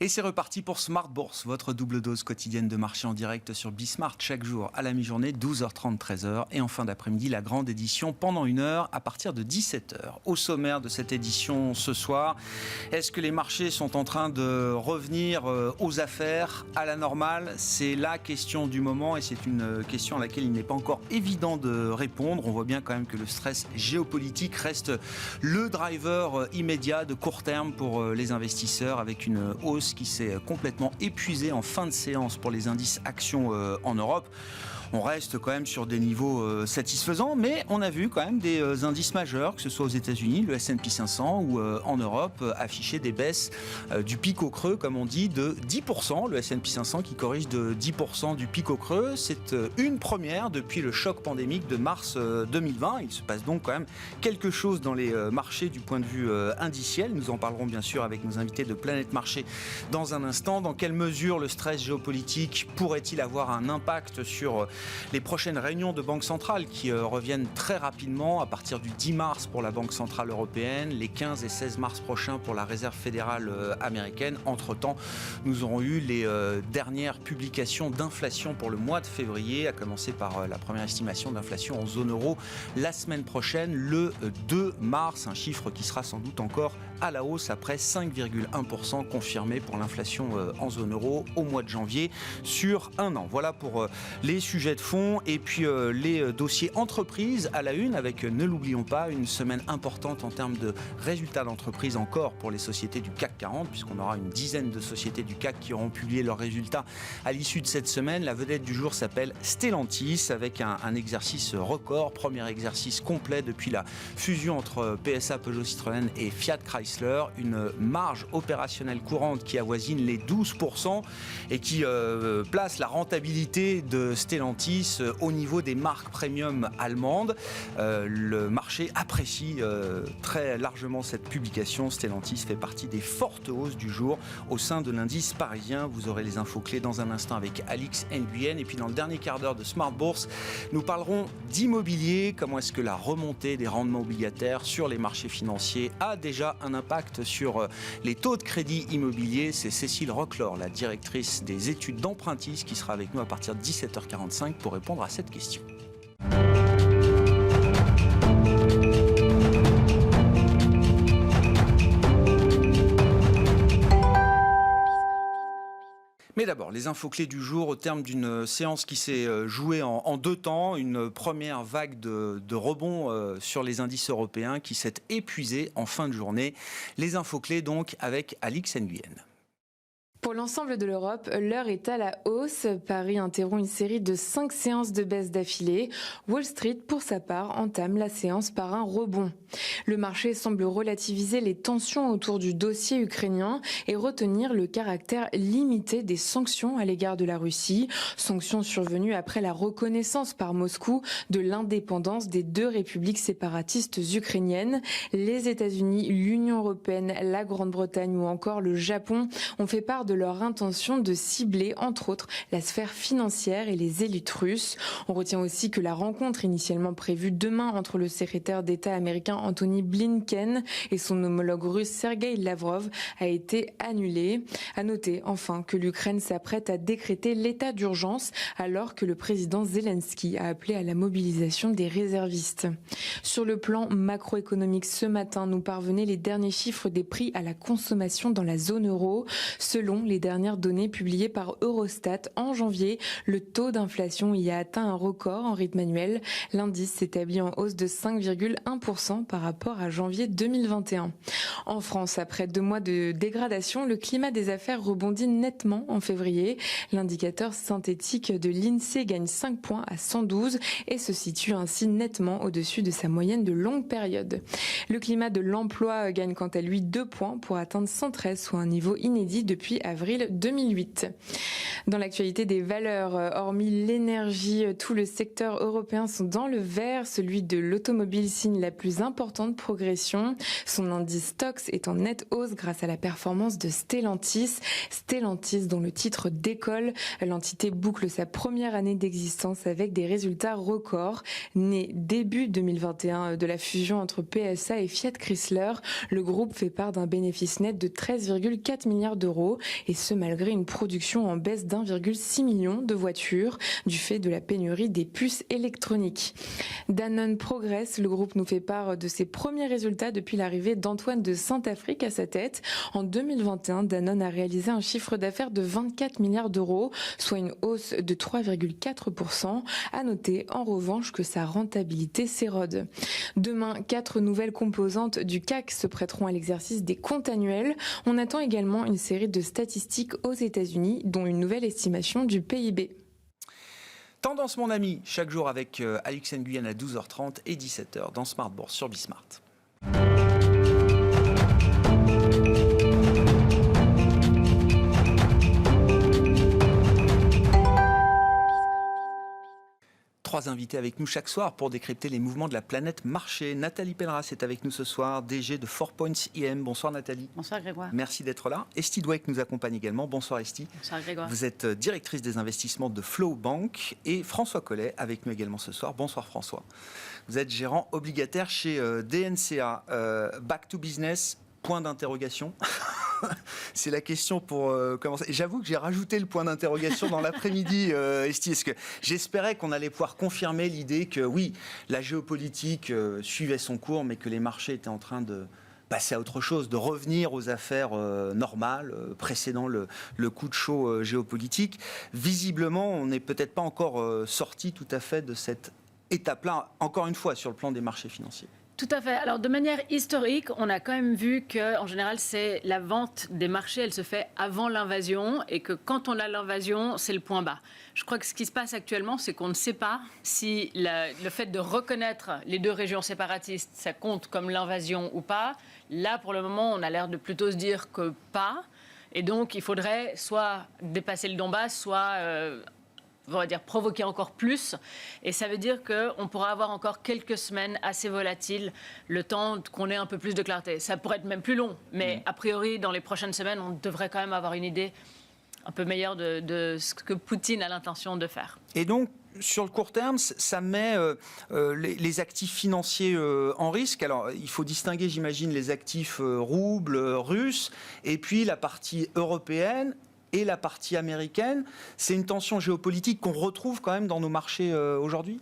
Et c'est reparti pour Smart Bourse, votre double dose quotidienne de marché en direct sur Bismart chaque jour à la mi-journée, 12h30, 13h. Et en fin d'après-midi, la grande édition pendant 1 heure à partir de 17h. Au sommaire de cette édition ce soir, est-ce que les marchés sont en train de revenir aux affaires, à la normale? C'est la question du moment et c'est une question à laquelle il n'est pas encore évident de répondre. On voit bien quand même que le stress géopolitique reste le driver immédiat de court terme pour les investisseurs avec une hausse qui s'est complètement épuisée en fin de séance pour les indices actions en Europe. On reste quand même sur des niveaux satisfaisants, mais on a vu quand même des indices majeurs, que ce soit aux États-Unis, le S&P 500 ou en Europe, afficher des baisses du pic au creux, comme on dit, de 10%. Le S&P 500 qui corrige de 10% du pic au creux, c'est une première depuis le choc pandémique de mars 2020. Il se passe donc quand même quelque chose dans les marchés du point de vue indiciel. Nous en parlerons bien sûr avec nos invités de Planète Marché dans un instant. Dans quelle mesure le stress géopolitique pourrait-il avoir un impact sur les prochaines réunions de banque centrale qui reviennent très rapidement à partir du 10 mars pour la Banque centrale européenne, les 15 et 16 mars prochains pour la Réserve fédérale américaine. Entre-temps, nous aurons eu les dernières publications d'inflation pour le mois de février, à commencer par la première estimation d'inflation en zone euro la semaine prochaine, le 2 mars, un chiffre qui sera sans doute encore à la hausse après 5,1% confirmé pour l'inflation en zone euro au mois de janvier sur un an. Voilà pour les sujets de fond et puis les dossiers entreprises à la une avec, ne l'oublions pas, une semaine importante en termes de résultats d'entreprise encore pour les sociétés du CAC 40 puisqu'on aura une dizaine de sociétés du CAC qui auront publié leurs résultats à l'issue de cette semaine. La vedette du jour s'appelle Stellantis avec un exercice record, premier exercice complet depuis la fusion entre PSA, Peugeot, Citroën et Fiat Chrysler, une marge opérationnelle courante qui avoisine les 12% et qui place la rentabilité de Stellantis au niveau des marques premium allemandes. Le marché apprécie très largement cette publication. Stellantis fait partie des fortes hausses du jour au sein de l'indice parisien. Vous aurez les infos clés dans un instant avec Alix Nguyen. Et puis dans le dernier quart d'heure de Smart Bourse, nous parlerons d'immobilier. Comment est-ce que la remontée des rendements obligataires sur les marchés financiers a déjà un impact sur les taux de crédit immobilier? C'est Cécile Roclor, la directrice des études d'Empruntis, qui sera avec nous à partir de 17h45 pour répondre à cette question. Mais d'abord, les infos clés du jour au terme d'une séance qui s'est jouée en 2 temps. Une première vague de rebond sur les indices européens qui s'est épuisée en fin de journée. Les infos clés donc avec Alix Nguyen. Pour l'ensemble de l'Europe, l'heure est à la hausse. Paris interrompt une série de 5 séances de baisse d'affilée. Wall Street, pour sa part, entame la séance par un rebond. Le marché semble relativiser les tensions autour du dossier ukrainien et retenir le caractère limité des sanctions à l'égard de la Russie. Sanctions survenues après la reconnaissance par Moscou de l'indépendance des 2 républiques séparatistes ukrainiennes. Les États-Unis, l'Union européenne, la Grande-Bretagne ou encore le Japon ont fait part de leur intention de cibler, entre autres, la sphère financière et les élites russes. On retient aussi que la rencontre initialement prévue demain entre le secrétaire d'État américain Antony Blinken et son homologue russe Sergueï Lavrov a été annulée. À noter enfin que l'Ukraine s'apprête à décréter l'état d'urgence alors que le président Zelensky a appelé à la mobilisation des réservistes. Sur le plan macroéconomique, ce matin, nous parvenaient les derniers chiffres des prix à la consommation dans la zone euro. Selon les dernières données publiées par Eurostat en janvier, le taux d'inflation y a atteint un record en rythme annuel. L'indice s'établit en hausse de 5,1% par rapport à janvier 2021. En France, après 2 mois de dégradation, le climat des affaires rebondit nettement en février. L'indicateur synthétique de l'INSEE gagne 5 points à 112 et se situe ainsi nettement au-dessus de sa moyenne de longue période. Le climat de l'emploi gagne quant à lui 2 points pour atteindre 113, soit un niveau inédit depuis avril 2008. Dans l'actualité des valeurs, hormis l'énergie, tout le secteur européen sont dans le vert. Celui de l'automobile signe la plus importante progression. Son indice Stoxx est en nette hausse grâce à la performance de Stellantis. Stellantis, dont le titre décolle, l'entité boucle sa première année d'existence avec des résultats records. Né début 2021 de la fusion entre PSA et Fiat Chrysler, le groupe fait part d'un bénéfice net de 13,4 milliards d'euros et ce malgré une production en baisse d'1,6 million de voitures du fait de la pénurie des puces électroniques. Danone progresse, le groupe nous fait part de ses premiers résultats depuis l'arrivée d'Antoine de Saint-Afrique à sa tête. En 2021, Danone a réalisé un chiffre d'affaires de 24 milliards d'euros, soit une hausse de 3,4%. À noter en revanche que sa rentabilité s'érode. Demain, 4 nouvelles composantes du CAC se prêteront à l'exercice des comptes annuels. On attend également une série de statistiques aux États-Unis, dont une nouvelle estimation du PIB. Tendance mon ami, chaque jour avec Alix Nguyen à 12h30 et 17h dans Smart Bourse sur Bismart. Trois invités avec nous chaque soir pour décrypter les mouvements de la planète marché. Nathalie Pelleras est avec nous ce soir, DG de 4 Points IM. Bonsoir Nathalie. Bonsoir Grégoire. Merci d'être là. Esty Dweck nous accompagne également. Bonsoir Esty. Bonsoir Grégoire. Vous êtes directrice des investissements de Flow Bank et François Collet avec nous également ce soir. Bonsoir François. Vous êtes gérant obligataire chez DNCA. Back to business, point d'interrogation. C'est la question pour commencer. J'avoue que j'ai rajouté le point d'interrogation dans l'après-midi, Esty. Est-ce que j'espérais qu'on allait pouvoir confirmer l'idée que oui, la géopolitique suivait son cours, mais que les marchés étaient en train de passer à autre chose, de revenir aux affaires normales, précédant le coup de chaud géopolitique. Visiblement, on n'est peut-être pas encore sorti tout à fait de cette étape-là, encore une fois, sur le plan des marchés financiers. Tout à fait. Alors, de manière historique, on a quand même vu que, en général, c'est la vente des marchés, elle se fait avant l'invasion, et que quand on a l'invasion, c'est le point bas. Je crois que ce qui se passe actuellement, c'est qu'on ne sait pas si le fait de reconnaître les deux régions séparatistes, ça compte comme l'invasion ou pas. Là, pour le moment, on a l'air de plutôt se dire que pas. Et donc, il faudrait soit dépasser le Donbass, soit on va dire provoquer encore plus, et ça veut dire qu'on pourra avoir encore quelques semaines assez volatiles, le temps qu'on ait un peu plus de clarté. Ça pourrait être même plus long, mais a priori, dans les prochaines semaines, on devrait quand même avoir une idée un peu meilleure de ce que Poutine a l'intention de faire. Et donc, sur le court terme, ça met les actifs financiers en risque. Alors, il faut distinguer, j'imagine, les actifs roubles, russes, et puis la partie européenne et la partie américaine. C'est une tension géopolitique qu'on retrouve quand même dans nos marchés aujourd'hui ?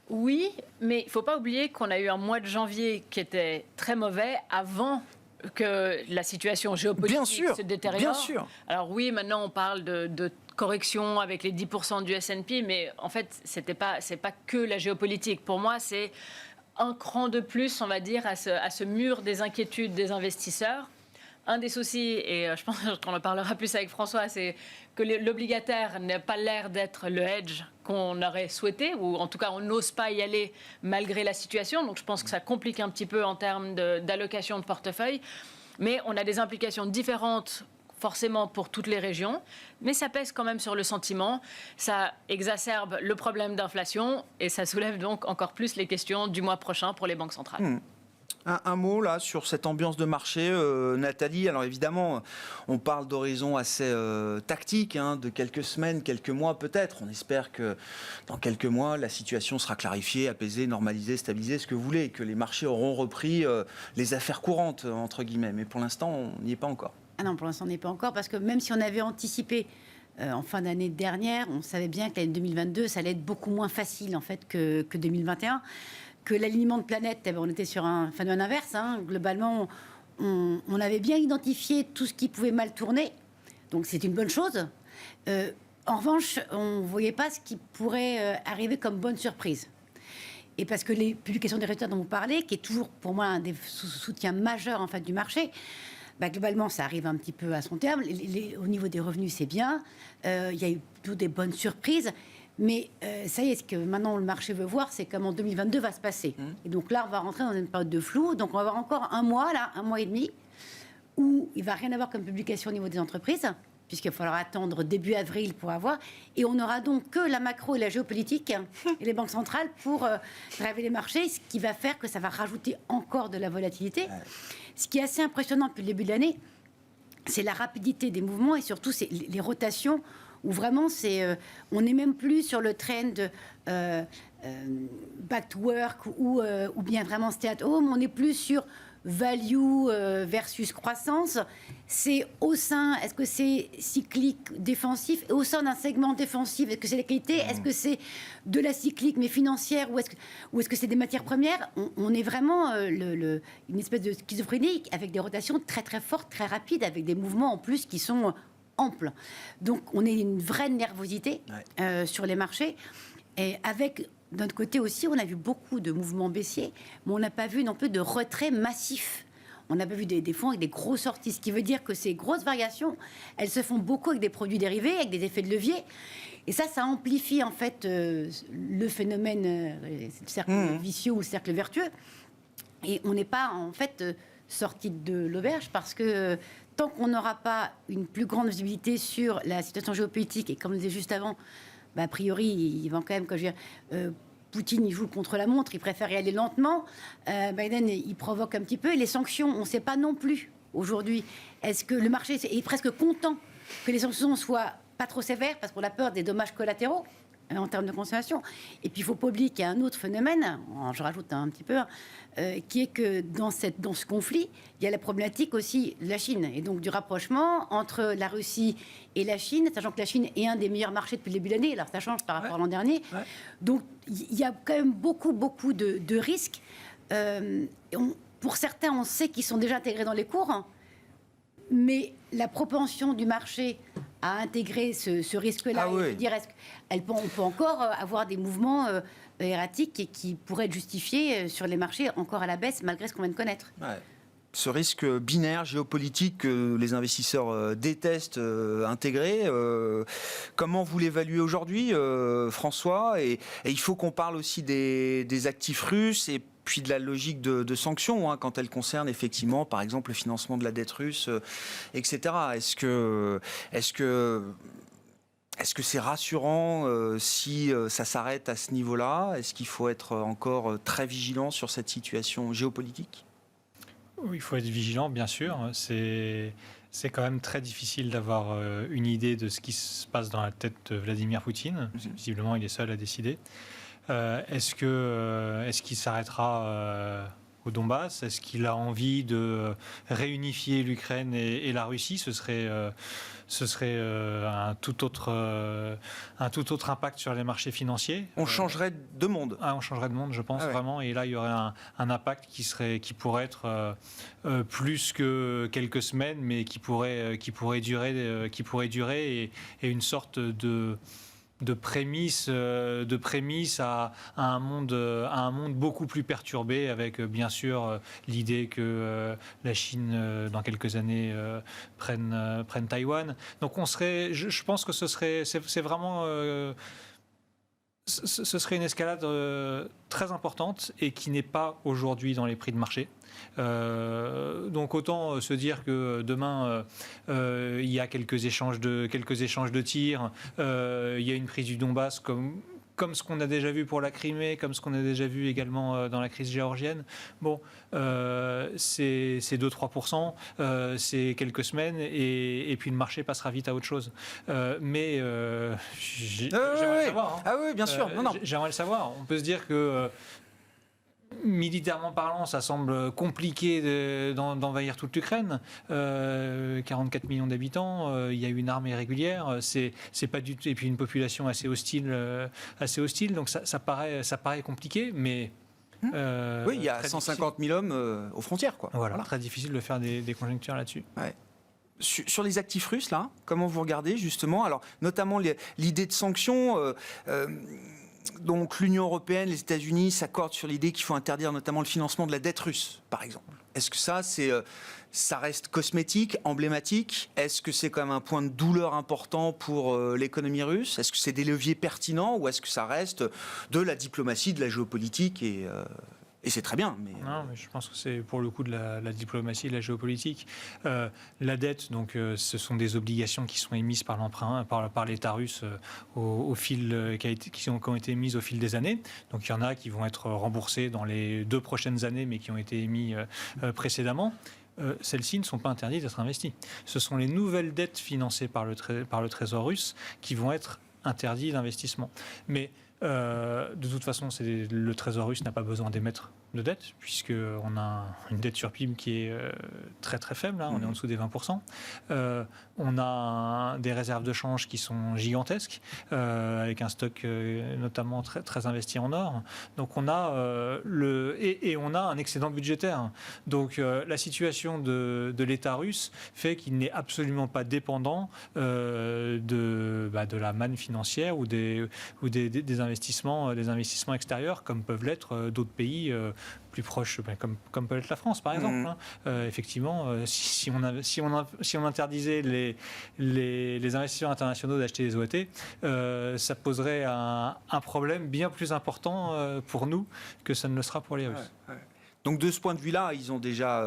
Oui, mais il ne faut pas oublier qu'on a eu un mois de janvier qui était très mauvais avant que la situation géopolitique se détériore. Bien sûr. Alors oui, maintenant on parle de correction avec les 10% du S&P, mais en fait, c'est pas que la géopolitique. Pour moi, c'est un cran de plus, on va dire, à ce mur des inquiétudes des investisseurs. Un des soucis, et je pense qu'on en parlera plus avec François, c'est que l'obligataire n'a pas l'air d'être le hedge qu'on aurait souhaité, ou en tout cas on n'ose pas y aller malgré la situation. Donc je pense que ça complique un petit peu en termes d'allocation de portefeuille. Mais on a des implications différentes forcément pour toutes les régions, mais ça pèse quand même sur le sentiment, ça exacerbe le problème d'inflation et ça soulève donc encore plus les questions du mois prochain pour les banques centrales. Un mot là sur cette ambiance de marché, Nathalie. Alors évidemment, on parle d'horizon assez tactique, de quelques semaines, quelques mois peut-être. On espère que dans quelques mois, la situation sera clarifiée, apaisée, normalisée, stabilisée, ce que vous voulez, et que les marchés auront repris les affaires courantes, entre guillemets. Mais pour l'instant, on n'y est pas encore. Ah non, pour l'instant, on n'y est pas encore, parce que même si on avait anticipé en fin d'année dernière, on savait bien que l'année 2022, ça allait être beaucoup moins facile en fait que 2021. Que l'alignement de planètes, on était sur un phénomène inverse. Globalement, on avait bien identifié tout ce qui pouvait mal tourner. Donc, c'est une bonne chose. En revanche, on ne voyait pas ce qui pourrait arriver comme bonne surprise. Et parce que les publications des résultats dont vous parlez, qui est toujours pour moi un des soutiens majeurs en fait, du marché, globalement, ça arrive un petit peu à son terme. Au niveau des revenus, c'est bien. Il y a eu plutôt des bonnes surprises. Mais ça y est, ce que maintenant le marché veut voir, c'est comment 2022 va se passer. Et donc là, on va rentrer dans une période de flou. Donc on va avoir encore un mois et demi, où il ne va rien avoir comme publication au niveau des entreprises, puisqu'il va falloir attendre début avril pour avoir. Et on n'aura donc que la macro et la géopolitique et les banques centrales pour driver les marchés, ce qui va faire que ça va rajouter encore de la volatilité. Ce qui est assez impressionnant depuis le début de l'année, c'est la rapidité des mouvements et surtout c'est les rotations, où vraiment on n'est même plus sur le trend back to work ou bien vraiment stay at home, on est plus sur value versus croissance. C'est au sein, est-ce que c'est cyclique défensif? Au sein d'un segment défensif, est-ce que c'est la qualité? Est-ce que c'est de la cyclique mais financière? Ou est-ce que c'est des matières premières? On est vraiment une espèce de schizophrénie avec des rotations très très fortes, très rapides, avec des mouvements en plus qui sont amples. Donc on est une vraie nervosité sur les marchés. Et avec, d'un autre côté aussi, on a vu beaucoup de mouvements baissiers, mais on n'a pas vu non plus de retrait massif. On n'a pas vu des fonds avec des grosses sorties, ce qui veut dire que ces grosses variations, elles se font beaucoup avec des produits dérivés, avec des effets de levier. Et ça amplifie en fait le phénomène, le cercle vicieux ou le cercle vertueux. Et on n'est pas en fait sorti de l'auberge parce que tant qu'on n'aura pas une plus grande visibilité sur la situation géopolitique, et comme je disais juste avant, a priori, il va quand même, Poutine, il joue contre la montre, il préfère y aller lentement. Biden, il provoque un petit peu. Et les sanctions, on ne sait pas non plus aujourd'hui. Est-ce que le marché est presque content que les sanctions soient pas trop sévères parce qu'on a peur des dommages collatéraux en termes de consommation. Et puis, il ne faut pas oublier qu'il y a un autre phénomène, je rajoute un petit peu, qui est que dans ce conflit, il y a la problématique aussi de la Chine, et donc du rapprochement entre la Russie et la Chine, sachant que la Chine est un des meilleurs marchés depuis le début de l'année, alors ça change par rapport à l'an dernier. Donc, il y a quand même beaucoup de risques. Pour certains, on sait qu'ils sont déjà intégrés dans les cours, mais la propension du marché à intégrer ce risque-là, et se dire on peut encore avoir des mouvements erratiques et qui pourraient être justifiés sur les marchés encore à la baisse malgré ce qu'on vient de connaître. Ce risque binaire géopolitique que les investisseurs détestent intégrer, comment vous l'évaluez aujourd'hui, François? Et il faut qu'on parle aussi des actifs russes et puis de la logique de sanctions, quand elles concernent effectivement, par exemple, le financement de la dette russe, etc. Est-ce que c'est rassurant si ça s'arrête à ce niveau-là? Est-ce qu'il faut être encore très vigilant sur cette situation géopolitique? Oui, il faut être vigilant, bien sûr. C'est quand même très difficile d'avoir une idée de ce qui se passe dans la tête de Vladimir Poutine. Visiblement, il est seul à décider. Est-ce qu'il s'arrêtera au Donbass? Est-ce qu'il a envie de réunifier l'Ukraine et la Russie? Ce serait un tout autre impact sur les marchés financiers. On changerait de monde. On changerait de monde, je pense, vraiment. Et là, il y aurait un impact qui pourrait être plus que quelques semaines, mais qui pourrait durer et une sorte de prémisse à un monde beaucoup plus perturbé, avec bien sûr l'idée que la Chine dans quelques années prenne Taïwan. Donc je pense que c'est vraiment ce serait une escalade très importante et qui n'est pas aujourd'hui dans les prix de marché. Donc autant se dire que demain il y a quelques échanges de tirs, il y a une prise du Donbass comme ce qu'on a déjà vu pour la Crimée, comme ce qu'on a déjà vu également dans la crise géorgienne. Bon, c'est 2-3%, c'est quelques semaines, et puis le marché passera vite à autre chose. Mais j'aimerais le savoir. Ah oui, bien sûr. J'aimerais le savoir. On peut se dire que militairement parlant, ça semble compliqué d'envahir toute l'Ukraine. 44 millions d'habitants, il y a une armée régulière, c'est pas du tout, et puis une population assez hostile. Donc ça paraît compliqué, mais oui, il y a 150 000 hommes aux frontières, quoi. Voilà, très difficile de faire des conjonctures là-dessus. Ouais. Sur les actifs russes, là, comment vous regardez justement? Alors, notamment l'idée de sanctions. Donc l'Union européenne, les États-Unis s'accordent sur l'idée qu'il faut interdire notamment le financement de la dette russe, par exemple. Est-ce que ça reste cosmétique, emblématique? Est-ce que c'est quand même un point de douleur important pour l'économie russe? Est-ce que c'est des leviers pertinents, ou est-ce que ça reste de la diplomatie, de la géopolitique et c'est très bien. Non, mais je pense que c'est pour le coup de la diplomatie et de la géopolitique. La dette, donc, ce sont des obligations qui sont émises par l'emprunt, par l'État russe au fil, qui ont été émises au fil des années. Donc il y en a qui vont être remboursées dans les 2 prochaines années, mais qui ont été émises précédemment. Celles-ci ne sont pas interdites d'être investies. Ce sont les nouvelles dettes financées par le Trésor russe qui vont être interdites d'investissement. Mais De toute façon, le Trésor russe n'a pas besoin d'émettre de dette, puisqu'on a une dette sur PIB qui est très très faible, on est en dessous des 20%. On a des réserves de change qui sont gigantesques, avec un stock notamment très, très investi en or. Donc on a on a un excédent budgétaire. Donc la situation de l'État russe fait qu'il n'est absolument pas dépendant de la manne financière ou des investissements extérieurs, comme peuvent l'être d'autres pays plus proches, comme peut être la France, par exemple. Effectivement, si on interdisait les investisseurs internationaux d'acheter des OAT, ça poserait un problème bien plus important pour nous que ça ne le sera pour les Russes. Ouais. Donc de ce point de vue-là, ils ont déjà,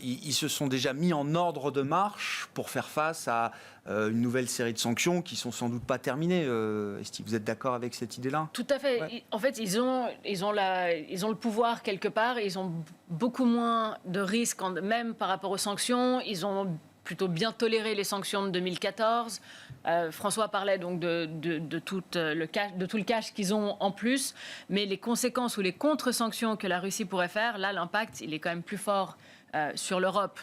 ils se sont déjà mis en ordre de marche pour faire face à une nouvelle série de sanctions qui sont sans doute pas terminées. Est-ce que vous êtes d'accord avec cette idée-là ? Tout à fait. Ouais. En fait, ils ont le pouvoir quelque part. Ils ont beaucoup moins de risques, même par rapport aux sanctions. Ils ont plutôt bien toléré les sanctions de 2014. François parlait donc de tout le cash qu'ils ont en plus, mais les conséquences ou les contre-sanctions que la Russie pourrait faire, là, l'impact, il est quand même plus fort sur l'Europe,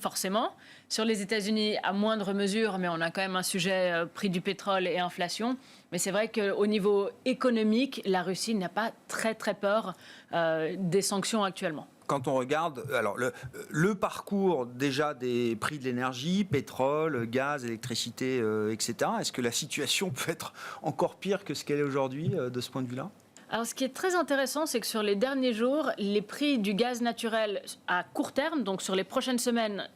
forcément. Sur les États-Unis, à moindre mesure, mais on a quand même un sujet prix du pétrole et inflation. Mais c'est vrai qu'au niveau économique, la Russie n'a pas très, très peur des sanctions actuellement. Quand on regarde le parcours déjà des prix de l'énergie, pétrole, gaz, électricité, etc., est-ce que la situation peut être encore pire que ce qu'elle est aujourd'hui de ce point de vue-là ? Alors, ce qui est très intéressant, c'est que sur les derniers jours, les prix du gaz naturel à court terme, donc sur les prochaines semaines,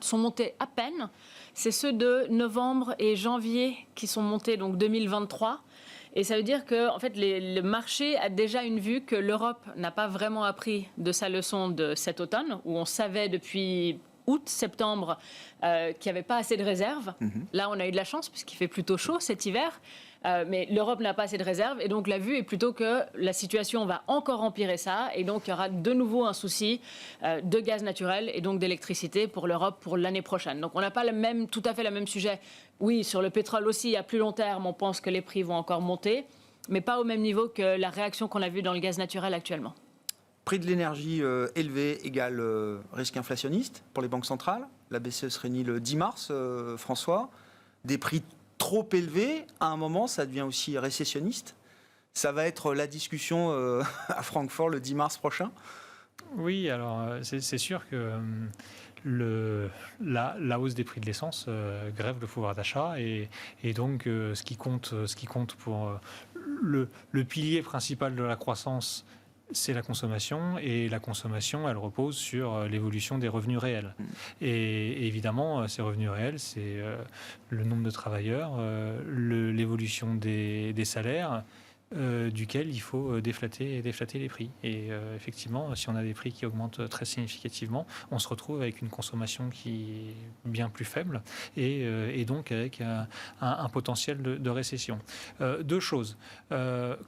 sont montés à peine. C'est ceux de novembre et janvier qui sont montés, donc 2023. Et ça veut dire que en fait, le marché a déjà une vue que l'Europe n'a pas vraiment appris de sa leçon de cet automne, où on savait depuis août, septembre, qu'il n'y avait pas assez de réserves. Là, on a eu de la chance, puisqu'il fait plutôt chaud cet hiver. Mais l'Europe n'a pas assez de réserves. Et donc, la vue est plutôt que la situation va encore empirer ça. Et donc, il y aura de nouveau un souci de gaz naturel et donc d'électricité pour l'Europe pour l'année prochaine. Donc, on n'a pas tout à fait le même sujet. Oui, sur le pétrole aussi, à plus long terme, on pense que les prix vont encore monter, mais pas au même niveau que la réaction qu'on a vue dans le gaz naturel actuellement. Prix de l'énergie élevé égale risque inflationniste pour les banques centrales. La BCE se réunit le 10 mars, François. Des prix trop élevés, à un moment, ça devient aussi récessionniste. Ça va être la discussion à Francfort le 10 mars prochain. Oui, alors c'est sûr que la hausse des prix de l'essence grève le pouvoir d'achat et donc ce qui compte pour le pilier principal de la croissance, c'est la consommation, et la consommation, elle repose sur l'évolution des revenus réels. Et évidemment, ces revenus réels, c'est le nombre de travailleurs, l'évolution des salaires, duquel il faut déflater les prix. Et effectivement, si on a des prix qui augmentent très significativement, on se retrouve avec une consommation qui est bien plus faible et donc avec un potentiel de récession. Deux choses.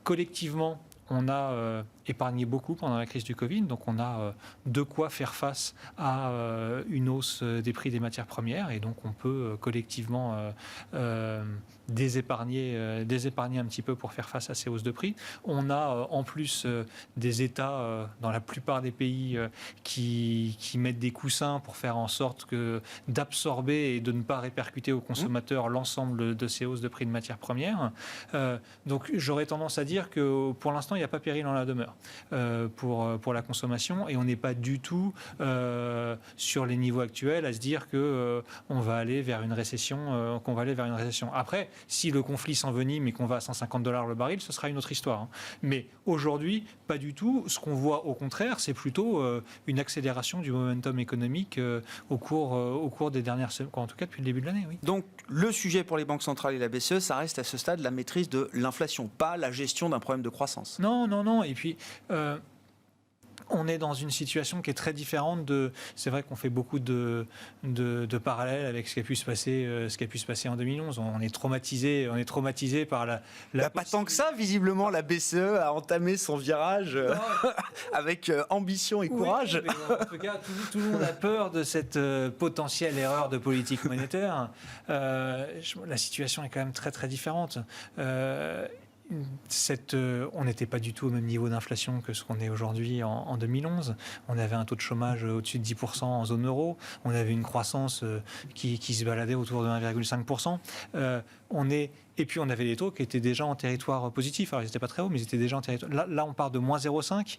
Collectivement, on a épargné beaucoup pendant la crise du Covid, donc on a de quoi faire face à une hausse des prix des matières premières, et donc on peut collectivement désépargner un petit peu pour faire face à ces hausses de prix. On a en plus des États dans la plupart des pays qui mettent des coussins pour faire en sorte d'absorber et de ne pas répercuter aux consommateurs l'ensemble de ces hausses de prix de matières premières. Donc j'aurais tendance à dire que pour l'instant, il n'y a pas péril en la demeure pour la consommation, et on n'est pas du tout sur les niveaux actuels à se dire qu'on va aller vers une récession, Après, si le conflit s'envenime et qu'on va à $150 le baril, ce sera une autre histoire. Mais aujourd'hui, pas du tout. Ce qu'on voit au contraire, c'est plutôt une accélération du momentum économique au cours des dernières semaines, en tout cas depuis le début de l'année. Oui. Donc le sujet pour les banques centrales et la BCE, ça reste à ce stade la maîtrise de l'inflation, pas la gestion d'un problème de croissance. Non. Et puis, on est dans une situation qui est très différente c'est vrai qu'on fait beaucoup de parallèles avec ce qui a pu se passer en 2011. On est traumatisé par Pas tant que ça, visiblement, la BCE a entamé son virage avec ambition et courage. Oui, mais en tout cas, tout le monde a peur de cette potentielle erreur de politique monétaire. La situation est quand même très très différente. on n'était pas du tout au même niveau d'inflation que ce qu'on est aujourd'hui en 2011. On avait un taux de chômage au-dessus de 10% en zone euro. On avait une croissance qui se baladait autour de 1,5%. Et puis on avait des taux qui étaient déjà en territoire positif. Alors ils n'étaient pas très hauts, mais ils étaient déjà en territoire. Là on part de moins 0,5.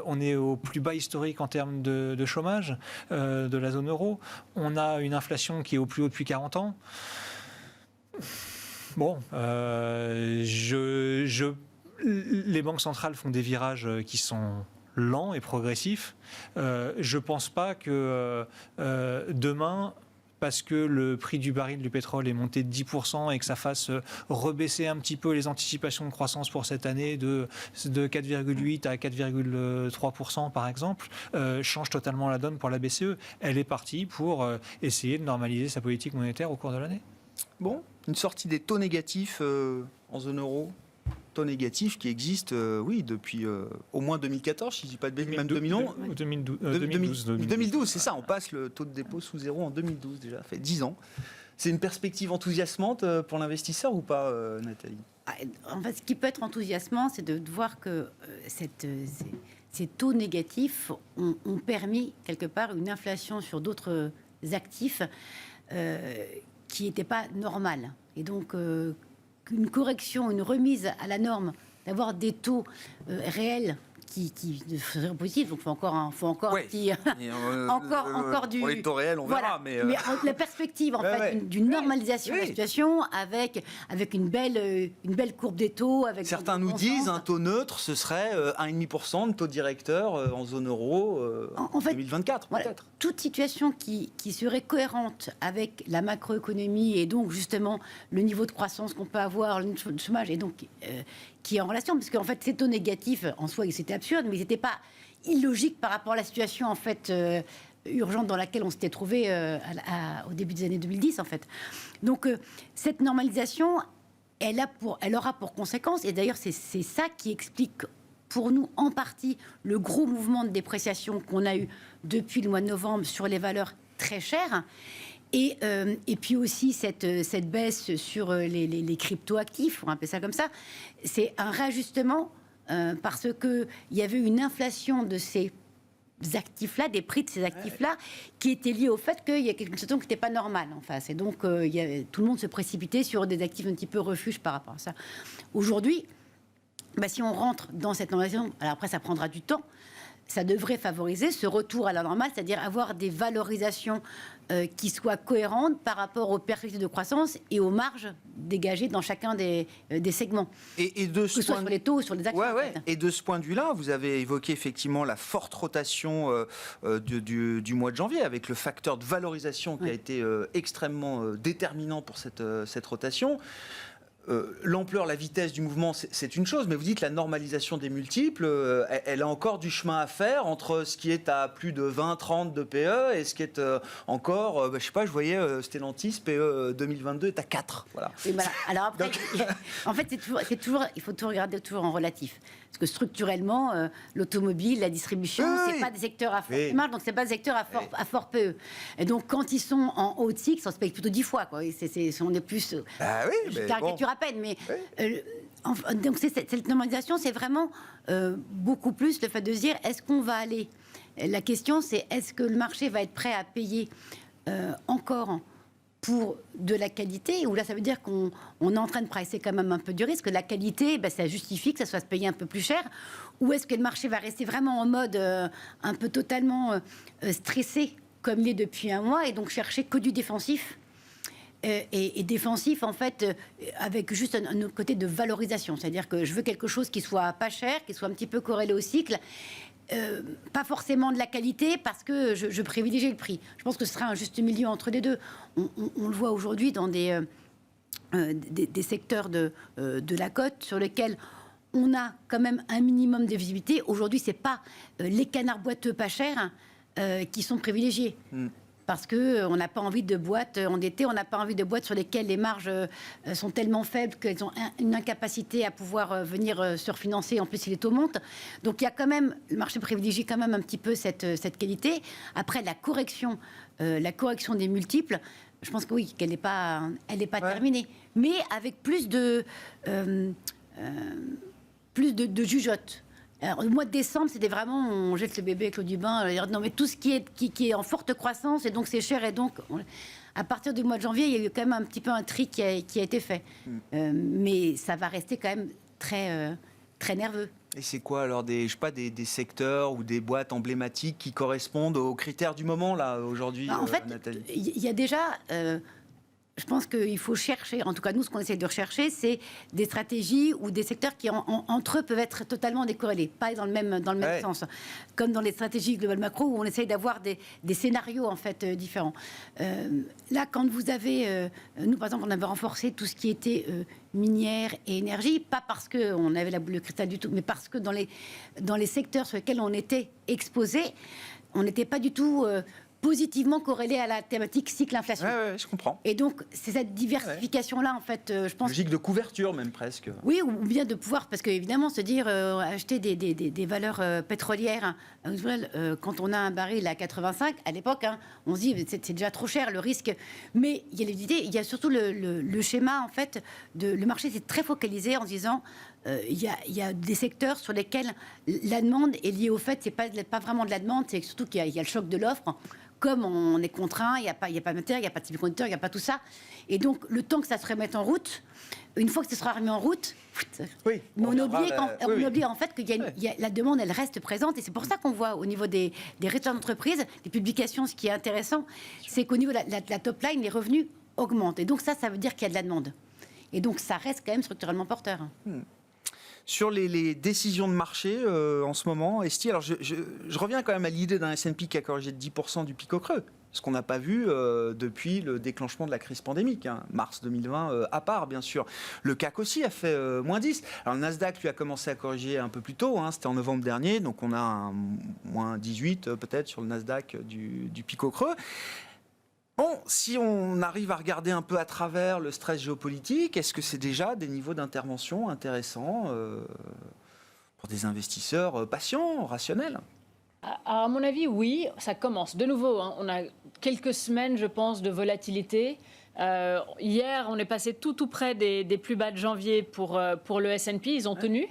On est au plus bas historique en termes de chômage de la zone euro. On a une inflation qui est au plus haut depuis 40 ans. Bon, les banques centrales font des virages qui sont lents et progressifs. Je ne pense pas que demain, parce que le prix du baril du pétrole est monté de 10% et que ça fasse rebaisser un petit peu les anticipations de croissance pour cette année de 4,8 à 4,3% par exemple, change totalement la donne pour la BCE. Elle est partie pour essayer de normaliser sa politique monétaire au cours de l'année. Bon, une sortie des taux négatifs en zone euro, taux négatifs qui existent, oui, depuis au moins 2014, si je ne dis pas de bêtises, même 2011. 2012, c'est ça, on passe le taux de dépôt sous zéro en 2012 déjà, ça fait 10 ans. C'est une perspective enthousiasmante pour l'investisseur ou pas, Nathalie ? En fait, ce qui peut être enthousiasmant, c'est de voir que ces taux négatifs ont permis quelque part une inflation sur d'autres actifs qui n'était pas normale. Et donc, une correction, une remise à la norme, d'avoir des taux réels qui seraient positifs. Donc, il faut encore un petit... encore du... Pour les taux réels, on verra. Mais la perspective, en fait, d'une normalisation de la situation avec une belle courbe des taux. Avec certains nous disent un taux neutre, ce serait 1,5% de taux directeur en zone euro en 2024, voilà, peut-être. Toute situation qui serait cohérente avec la macroéconomie et donc, justement, le niveau de croissance qu'on peut avoir, le niveau de chômage, et donc... qui est en relation, parce qu'en fait, ces taux négatifs, en soi, c'était absurde, mais ils n'étaient pas illogiques par rapport à la situation, en fait, urgente dans laquelle on s'était trouvé au début des années 2010, en fait. Donc, cette normalisation, elle aura pour conséquence, et d'ailleurs, c'est ça qui explique pour nous, en partie, le gros mouvement de dépréciation qu'on a eu depuis le mois de novembre sur les valeurs très chères. Et puis aussi cette baisse sur les crypto-actifs, on appelle ça comme ça, c'est un réajustement parce qu'il y avait une inflation de ces actifs-là, des prix de ces actifs-là, qui était liée au fait qu'il y a quelque chose qui n'était pas normal en face. Et donc, tout le monde se précipitait sur des actifs un petit peu refuge par rapport à ça. Aujourd'hui, si on rentre dans cette normalisation, alors après ça prendra du temps, ça devrait favoriser ce retour à la normale, c'est-à-dire avoir des valorisations qui soient cohérentes par rapport aux perspectives de croissance et aux marges dégagées dans chacun des segments. Et de ce que ce soit sur les taux ou sur les actifs. Et de ce point de vue-là, vous avez évoqué effectivement la forte rotation du mois de janvier, avec le facteur de valorisation qui a été extrêmement déterminant pour cette rotation. L'ampleur, la vitesse du mouvement, c'est une chose, mais vous dites la normalisation des multiples, elle a encore du chemin à faire entre ce qui est à plus de 20-30 de PE et ce qui est encore, je sais pas, je voyais Stellantis, PE 2022 est à 4. Voilà. Et voilà. Alors après, en fait, il faut tout regarder toujours en relatif. Parce que structurellement, l'automobile, la distribution, c'est pas des secteurs à forte marge, donc c'est pas des secteurs à fort PE. Et donc, quand ils sont en haut de cycle, on se paye plutôt 10 fois, quoi. On est plus... je caricature à peine, mais... donc, cette normalisation, c'est vraiment beaucoup plus le fait de se dire, est-ce qu'on va aller... La question, c'est est-ce que le marché va être prêt à payer encore pour de la qualité, où là, ça veut dire qu'on est en train de pricer quand même un peu du risque. La qualité, ça justifie que ça soit se payer un peu plus cher. Ou est-ce que le marché va rester vraiment en mode un peu totalement stressé, comme il est depuis un mois, et donc chercher que du défensif et défensif, en fait, avec juste un autre côté de valorisation. C'est-à-dire que je veux quelque chose qui soit pas cher, qui soit un petit peu corrélé au cycle, pas forcément de la qualité, parce que je privilégie le prix. Je pense que ce sera un juste milieu entre les deux. On le voit aujourd'hui dans des secteurs de la cote sur lesquels on a quand même un minimum de visibilité. Aujourd'hui, c'est pas les canards boiteux pas chers qui sont privilégiés. Parce qu'on n'a pas envie de boîtes endettées, on n'a pas envie de boîtes sur lesquelles les marges sont tellement faibles qu'elles ont une incapacité à pouvoir venir surfinancer, en plus si les taux montent. Donc il y a quand même, le marché privilégie quand même un petit peu cette qualité. Après, la correction des multiples, je pense que oui, qu'elle n'est pas terminée. Mais avec plus de plus de jugeote. Alors, le mois de décembre, c'était vraiment, on jette le bébé avec l'eau du bain. Non, mais tout ce qui est en forte croissance, et donc c'est cher. Et donc, à partir du mois de janvier, il y a eu quand même un petit peu un tri qui a été fait. Mais ça va rester quand même très, très nerveux. Et c'est quoi alors des secteurs ou des boîtes emblématiques qui correspondent aux critères du moment là aujourd'hui, En fait, Nathalie? il y a déjà... je pense qu'il faut chercher, en tout cas nous, ce qu'on essaie de rechercher, c'est des stratégies ou des secteurs qui, entre eux, peuvent être totalement décorrélés, pas dans le même sens. Comme dans les stratégies globales macro, où on essaye d'avoir des scénarios, en fait, différents. Là, quand vous avez... nous, par exemple, on avait renforcé tout ce qui était minière et énergie, pas parce qu'on avait la boule de cristal du tout, mais parce que dans les secteurs sur lesquels on était exposé, on n'était pas du tout... positivement corrélé à la thématique cycle-inflation. Ouais, je comprends. Et donc, c'est cette diversification-là, en fait, je pense... Logique de couverture, même presque. Oui, ou bien de pouvoir, parce qu'évidemment, se dire, acheter des valeurs pétrolières, quand on a un baril à 85, à l'époque, on se dit, c'est déjà trop cher, le risque. Mais il y a l'idée, il y a surtout le schéma, en fait, le marché s'est très focalisé en se disant... Il y a des secteurs sur lesquels la demande est liée au fait, c'est pas vraiment de la demande, c'est surtout qu'il y a le choc de l'offre. Comme on est contraint, il n'y a pas de matière, il n'y a pas de semi-conducteur, il n'y a pas tout ça. Et donc, le temps que ça se remette en route, une fois que ce sera remis en route, oui, mais on oublie en fait que la demande, elle reste présente. Et c'est pour ça qu'on voit au niveau des résultats d'entreprise, des publications, ce qui est intéressant, c'est qu'au niveau de la top line, les revenus augmentent. Et donc ça veut dire qu'il y a de la demande. Et donc, ça reste quand même structurellement porteur. Sur les décisions de marché en ce moment, Esti, alors je reviens quand même à l'idée d'un S&P qui a corrigé de 10% du pic au creux, ce qu'on n'a pas vu depuis le déclenchement de la crise pandémique, mars 2020 à part bien sûr. Le CAC aussi a fait moins 10. Alors le Nasdaq lui a commencé à corriger un peu plus tôt, c'était en novembre dernier, donc on a un moins 18 peut-être sur le Nasdaq du pic au creux. Bon, si on arrive à regarder un peu à travers le stress géopolitique, est-ce que c'est déjà des niveaux d'intervention intéressants pour des investisseurs patients, rationnels ? À mon avis, oui, ça commence. De nouveau, on a quelques semaines, je pense, de volatilité. Hier, on est passé tout près des plus bas de janvier pour le S&P. Ils ont tenu.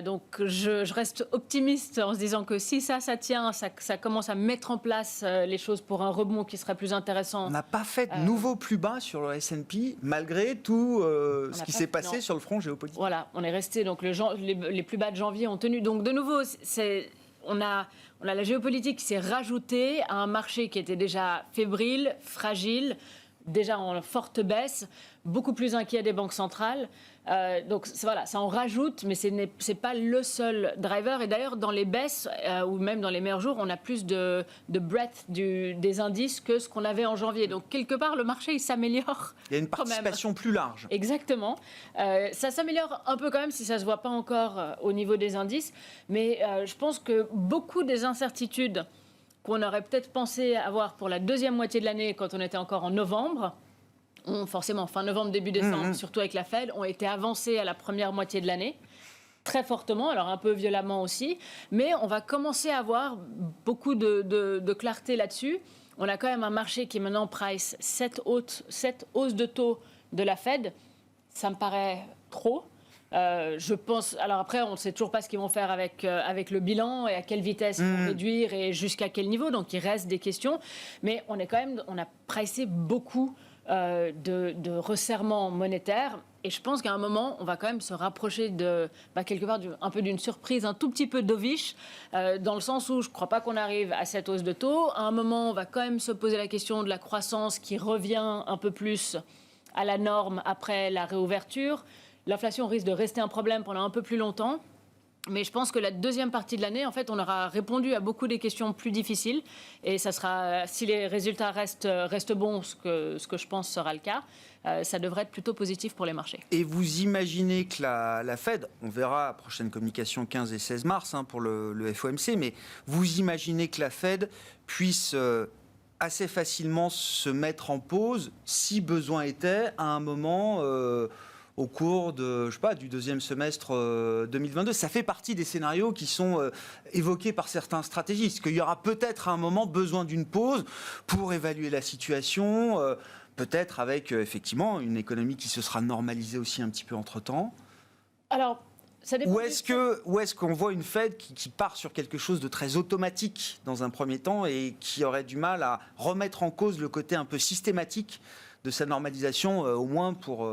Donc, je reste optimiste en se disant que si ça tient, ça commence à mettre en place les choses pour un rebond qui serait plus intéressant. On n'a pas fait de nouveau plus bas sur le S&P, malgré tout ce qui s'est passé sur le front géopolitique. Voilà, on est resté. Donc, les plus bas de janvier ont tenu. Donc, de nouveau, on a la géopolitique qui s'est rajoutée à un marché qui était déjà fébrile, fragile, déjà en forte baisse, beaucoup plus inquiet des banques centrales. Donc voilà, ça en rajoute, mais c'est pas le seul driver. Et d'ailleurs, dans les baisses, ou même dans les meilleurs jours, on a plus de breadth des indices que ce qu'on avait en janvier. Donc quelque part, le marché, il s'améliore. Il y a une participation plus large. Exactement. Ça s'améliore un peu quand même, si ça se voit pas encore au niveau des indices. Mais je pense que beaucoup des incertitudes qu'on aurait peut-être pensé avoir pour la deuxième moitié de l'année, quand on était encore en novembre, forcément fin novembre, début décembre, surtout avec la Fed, ont été avancées à la première moitié de l'année, très fortement, alors un peu violemment aussi, mais on va commencer à avoir beaucoup de clarté là-dessus. On a quand même un marché qui maintenant price 7 hausses de taux de la Fed. Ça me paraît trop. Je pense. Alors après, on ne sait toujours pas ce qu'ils vont faire avec le bilan et à quelle vitesse ils vont réduire et jusqu'à quel niveau. Donc il reste des questions. Mais on a pricé beaucoup de resserrement monétaire. Et je pense qu'à un moment, on va quand même se rapprocher quelque part un peu d'une surprise, un tout petit peu dovish, dans le sens où je ne crois pas qu'on arrive à cette hausse de taux. À un moment, on va quand même se poser la question de la croissance qui revient un peu plus à la norme après la réouverture. L'inflation risque de rester un problème pendant un peu plus longtemps. Mais je pense que la deuxième partie de l'année, en fait, on aura répondu à beaucoup des questions plus difficiles. Et ça sera, si les résultats restent bons, ce que je pense sera le cas, ça devrait être plutôt positif pour les marchés. Et vous imaginez que la Fed, on verra la prochaine communication 15 et 16 mars pour le FOMC, mais vous imaginez que la Fed puisse assez facilement se mettre en pause, si besoin était, à un moment... au cours du deuxième semestre 2022. Ça fait partie des scénarios qui sont évoqués par certains stratégistes, qu'il y aura peut-être à un moment besoin d'une pause pour évaluer la situation, peut-être avec effectivement une économie qui se sera normalisée aussi un petit peu entre-temps. Alors, ça dépend. Ou est-ce qu'on voit une Fed qui part sur quelque chose de très automatique dans un premier temps et qui aurait du mal à remettre en cause le côté un peu systématique de sa normalisation, au moins pour...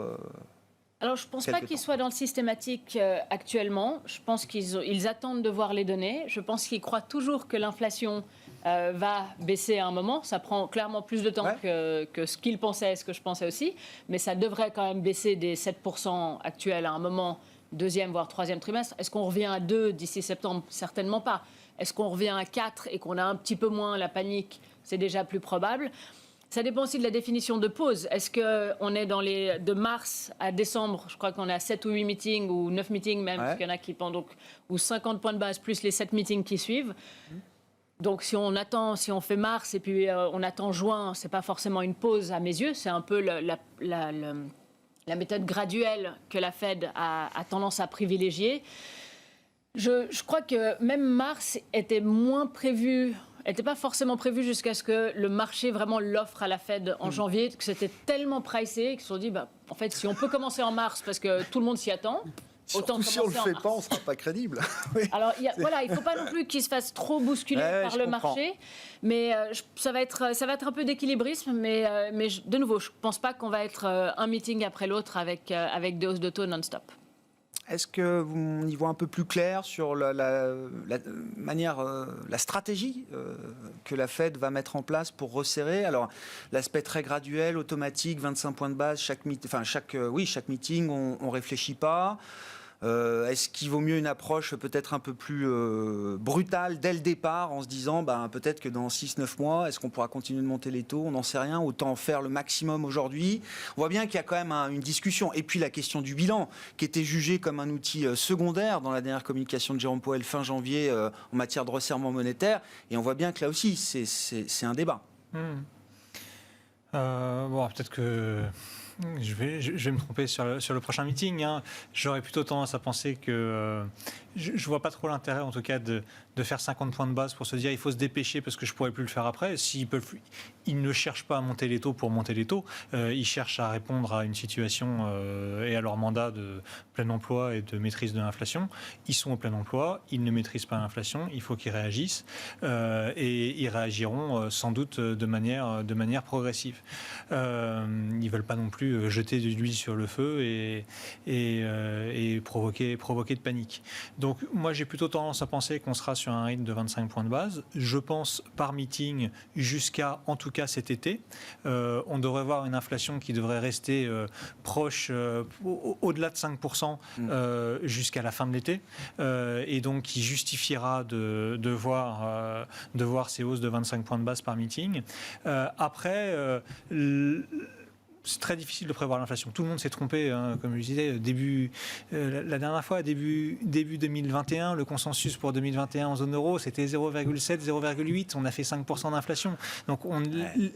Alors, je ne pense pas qu'ils soient dans le systématique actuellement. Je pense qu'ils attendent de voir les données. Je pense qu'ils croient toujours que l'inflation va baisser à un moment. Ça prend clairement plus de temps que ce qu'ils pensaient, ce que je pensais aussi. Mais ça devrait quand même baisser des 7% actuels à un moment, deuxième voire troisième trimestre. Est-ce qu'on revient à 2 d'ici septembre? Certainement pas. Est-ce qu'on revient à 4 et qu'on a un petit peu moins la panique? C'est déjà plus probable. Ça dépend aussi de la définition de pause. Est-ce qu'on est de mars à décembre, je crois qu'on est à 7 ou 8 meetings, ou 9 meetings même, parce qu'il y en a qui pendant, ou 50 points de base, plus les 7 meetings qui suivent. Donc si on fait mars et puis on attend juin, c'est pas forcément une pause à mes yeux, c'est un peu la méthode graduelle que la Fed a tendance à privilégier. Je crois que même mars était moins prévu... Elle n'était pas forcément prévue jusqu'à ce que le marché vraiment l'offre à la Fed en janvier, que c'était tellement pricé qu'ils se sont dit, en fait, si on peut commencer en mars parce que tout le monde s'y attend, autant commencer en mars. Si on ne le fait pas, on ne sera pas crédible. Oui. Alors, il ne faut pas non plus qu'il se fasse trop bousculer par le marché, mais ça va être un peu d'équilibrisme, mais de nouveau, je ne pense pas qu'on va être un meeting après l'autre avec des hausses de taux non-stop. Est-ce qu'on y voit un peu plus clair sur la manière, la stratégie que la Fed va mettre en place pour resserrer? Alors, l'aspect très graduel, automatique, 25 points de base, chaque meeting, on ne réfléchit pas. Est-ce qu'il vaut mieux une approche peut-être un peu plus brutale dès le départ, en se disant peut-être que dans 6-9 mois, est-ce qu'on pourra continuer de monter les taux? On n'en sait rien, autant faire le maximum aujourd'hui. On voit bien qu'il y a quand même une discussion. Et puis la question du bilan, qui était jugé comme un outil secondaire dans la dernière communication de Jérôme Powell fin janvier en matière de resserrement monétaire. Et on voit bien que là aussi, c'est un débat. Peut-être que... Je vais me tromper sur le prochain meeting. J'aurais plutôt tendance à penser que je ne vois pas trop l'intérêt, en tout cas, de faire 50 points de base pour se dire il faut se dépêcher parce que je ne pourrai plus le faire après. Ils ne cherchent pas à monter les taux pour monter les taux. Ils cherchent à répondre à une situation et à leur mandat de plein emploi et de maîtrise de l'inflation. Ils sont au plein emploi, ils ne maîtrisent pas l'inflation, il faut qu'ils réagissent et ils réagiront sans doute de manière progressive. Ils ne veulent pas non plus jeter de l'huile sur le feu et provoquer de panique. Donc moi j'ai plutôt tendance à penser qu'on sera sur un rythme de 25 points de base. Je pense par meeting jusqu'à en tout cas cet été. On devrait voir une inflation qui devrait rester proche au-delà de 5% jusqu'à la fin de l'été et donc qui justifiera de voir ces hausses de 25 points de base par meeting. Après c'est très difficile de prévoir l'inflation. Tout le monde s'est trompé, comme je disais, la dernière fois, début 2021, le consensus pour 2021 en zone euro, c'était 0,7, 0,8. On a fait 5% d'inflation. Donc